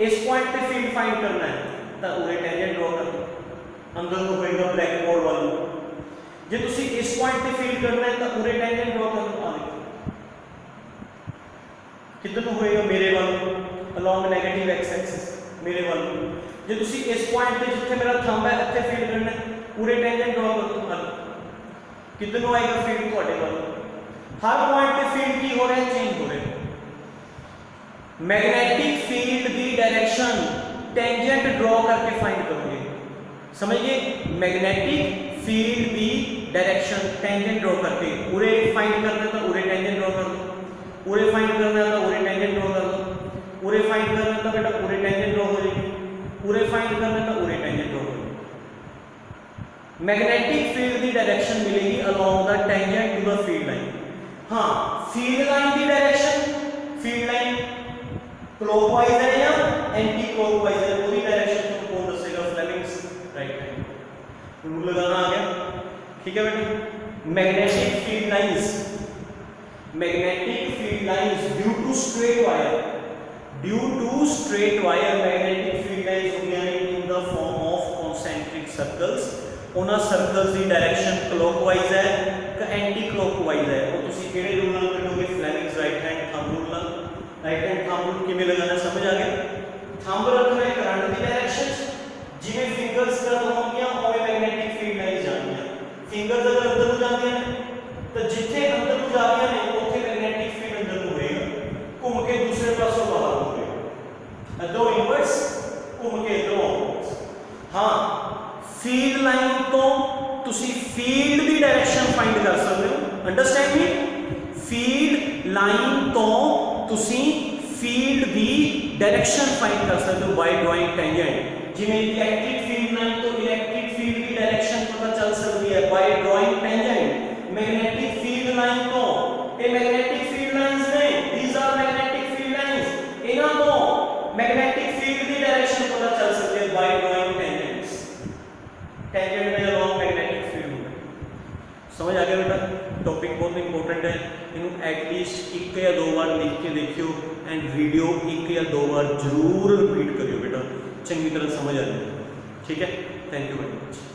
इस पॉइंट पे फील्ड फाइंड करना है तो उरे टेंजेंट ड्रॉ कर दो, अंदर को होएगा ब्लैक बोर्ड वाला। जे तुसी इस पॉइंट पे फील्ड करना है तो उरे टेंजेंट ड्रॉ कर दो। आ देखो किधर को होएगा? मेरे वाला, अलोंग नेगेटिव एक्स एक्सिस मेरे वाला। जे तुसी इस पॉइंट पे जिथे मेरा थंब है इथे फील्ड करना है, उरे टेंजेंट ड्रॉ कर दो। किधर को आएगा फील्ड? ਤੁਹਾਡੇ वाला। हर पॉइंट पे फील्ड की हो रहा है? चेंज हो रहा है। मैग्नेटिक फील्ड की डायरेक्शन टेंजेंट ड्रॉ करके फाइंड करोगे। समझिए, मैग्नेटिक फील्ड की डायरेक्शन टेंजेंट ड्रॉ करके उरे फाइंड करना तो उरे टेंजेंट ड्रॉ कर दो, उरे फाइंड करना तो उरे टेंजेंट ड्रॉ कर दो, उरे फाइंड करना तो बेटा उरे टेंजेंट ड्रॉ हो जाएगी, उरे फाइंड करना तो उरे टेंजेंट ड्रॉ हो जाएगी। मैग्नेटिक फील्ड की डायरेक्शन मिलेगी along the tangent to the field line. हाँ, फील्ड लाइन की डायरेक्शन, फील्ड लाइन क्लॉकवाइज है या एंटी क्लॉकवाइज है, पूरी डायरेक्शन को कौन दसेगा? फ्लेमिंग्स राइट हैंड रूल लगाना आ गया। ठीक है बेटा। Magnetic field lines due to straight wire, due to straight wire magnetic field lines ਹੁੰਦੀਆਂ ਨੇ in the form of concentric circles ਉਹਨਾਂ ਸਰਕਲਸ ਦੀ ਡਾਇਰੈਕਸ਼ਨ ਕਲੋਕਵਾਈਜ਼ ਹੈ ਕਿ ਐਂਟੀ ਕਲੋਕਵਾਈਜ਼ ਹੈ ਉਹ ਤੁਸੀਂ ਕਿਹੜੇ ਰੂਲ ਨਾਲ ਕੱਢੋਗੇ ਫਲੈਮਿੰਗਸ ਰਾਈਟ ਹੈਂਡ ਥੰਬ ਰੂਲ ਨਾਲ ਰਾਈਟ ਹੈਂਡ ਥੰਬ ਰੂਲ ਕਿਵੇਂ ਲਗਾਉਣਾ ਸਮਝ ਆ ਗਿਆ ਥੰਬ ਰੱਖਣਾ ਹੈ ਕਰੰਟ ਦੀ ਡਾਇਰੈਕਸ਼ਨ ਜਿਵੇਂ ਫਿੰਗਰਸ ਕਰਵ ਹੋਣਗੀਆਂ ਉਵੇਂ ਮੈਗਨੈਟਿਕ ਫੀਲਡ ਲਾਈਨਸ ਜਾਣਗੀਆਂ ਫਿੰਗਰਸ ਅਗਰ ਅੰਦਰ ਨੂੰ ਜਾਂਦੀਆਂ ਨੇ ਤਾਂ ਜਿੱਥੇ ਅੰਦਰ ਨੂੰ ਜਾ ਰਹੀਆਂ ਨੇ ਉੱਥੇ ਮੈਗਨੈਟਿਕ ਫੀਲਡ ਅੰਦਰ ਨੂੰ ਹੋਏਗਾ ਘੁੰਮ ਕੇ ਦੂਸਰੇ ਪਾਸੋਂ ਬਾਹਰ ਨੂੰ ਹੋਏਗਾ ਅਦੋਂ ਇਨਵਰਸ ਘੁੰਮ ਕੇ ਇਧਰੋਂ ਹਾਂ ਫੀਲਡ ਲਾਈਨ ਤੋਂ ਤੁਸੀਂ ਫੀਲਡ ਦੀ ਡਾਇਰੈਕਸ਼ਨ ਫਾਈਂਡ ਕਰ ਸਕਦੇ ਹੋ ਅੰਡਰਸਟੈਂਡ ਮੀ ਫੀਲਡ ਲਾਈਨ ਤੋਂ ਤੁਸੀਂ ਫੀਲਡ ਦੀ ਡਾਇਰੈਕਸ਼ਨ ਫਾਈਂਡ ਕਰ ਸਕਦੇ ਹੋ ਬਾਈ ਡਰਾਇੰਗ ਟੈਂਜੈਂਟ ਜਿਵੇਂ ਇਲੈਕਟ੍ਰਿਕ ਫੀਲਡ ਲਾਈਨ ਤੋਂ ਇਲੈਕਟ੍ਰਿਕ ਫੀਲਡ ਦੀ ਡਾਇਰੈਕਸ਼ਨ ਪਤਾ ਚੱਲ ਸਕਦੀ ਹੈ by drawing tangent magnetic field line ਤੋਂ ਇਹ ਮੈਗਨੈਟਿਕ ਫੀਲਡ ਲਾਈਨਸ ਨੇ these are magnetic field lines ਇਹਨਾਂ ਤੋਂ ਮੈਗਨੈਟਿਕ ਫੀਲਡ ਦੀ ਡਾਇਰੈਕਸ਼ਨ ਪਤਾ ਚੱਲ ਸਕਦੀ ਹੈ ਬਾਈ ਡਰਾਇੰਗ ਟੈਂਜੈਂਟਸ ਟੈਂਜੈਂਟ ਦੇ ਅਲੋਂਗ ਮੈਗਨੈਟਿਕ ਫੀਲਡ ਸਮਝ ਆ ਗਿਆ ਬੇਟਾ ਟੌਪਿਕ ਬਹੁਤ ਇੰਪੋਰਟੈਂਟ ਹੈ ਇਹਨੂੰ ਐਟਲੀਸਟ ਇੱਕ ਜਾਂ ਦੋ ਵਾਰ ਲਿਖ ਕੇ ਦੇਖਿਓ ਐਂਡ ਵੀਡੀਓ ਇੱਕ ਜਾਂ ਦੋ ਵਾਰ ਜ਼ਰੂਰ ਰਿਪੀਟ ਕਰਿਓ ਬੇਟਾ ਚੰਗੀ ਤਰ੍ਹਾਂ ਸਮਝ ਆ ਜਾਏ ਠੀਕ ਹੈ ਥੈਂਕ ਯੂ ਵੈਰੀ ਮਚ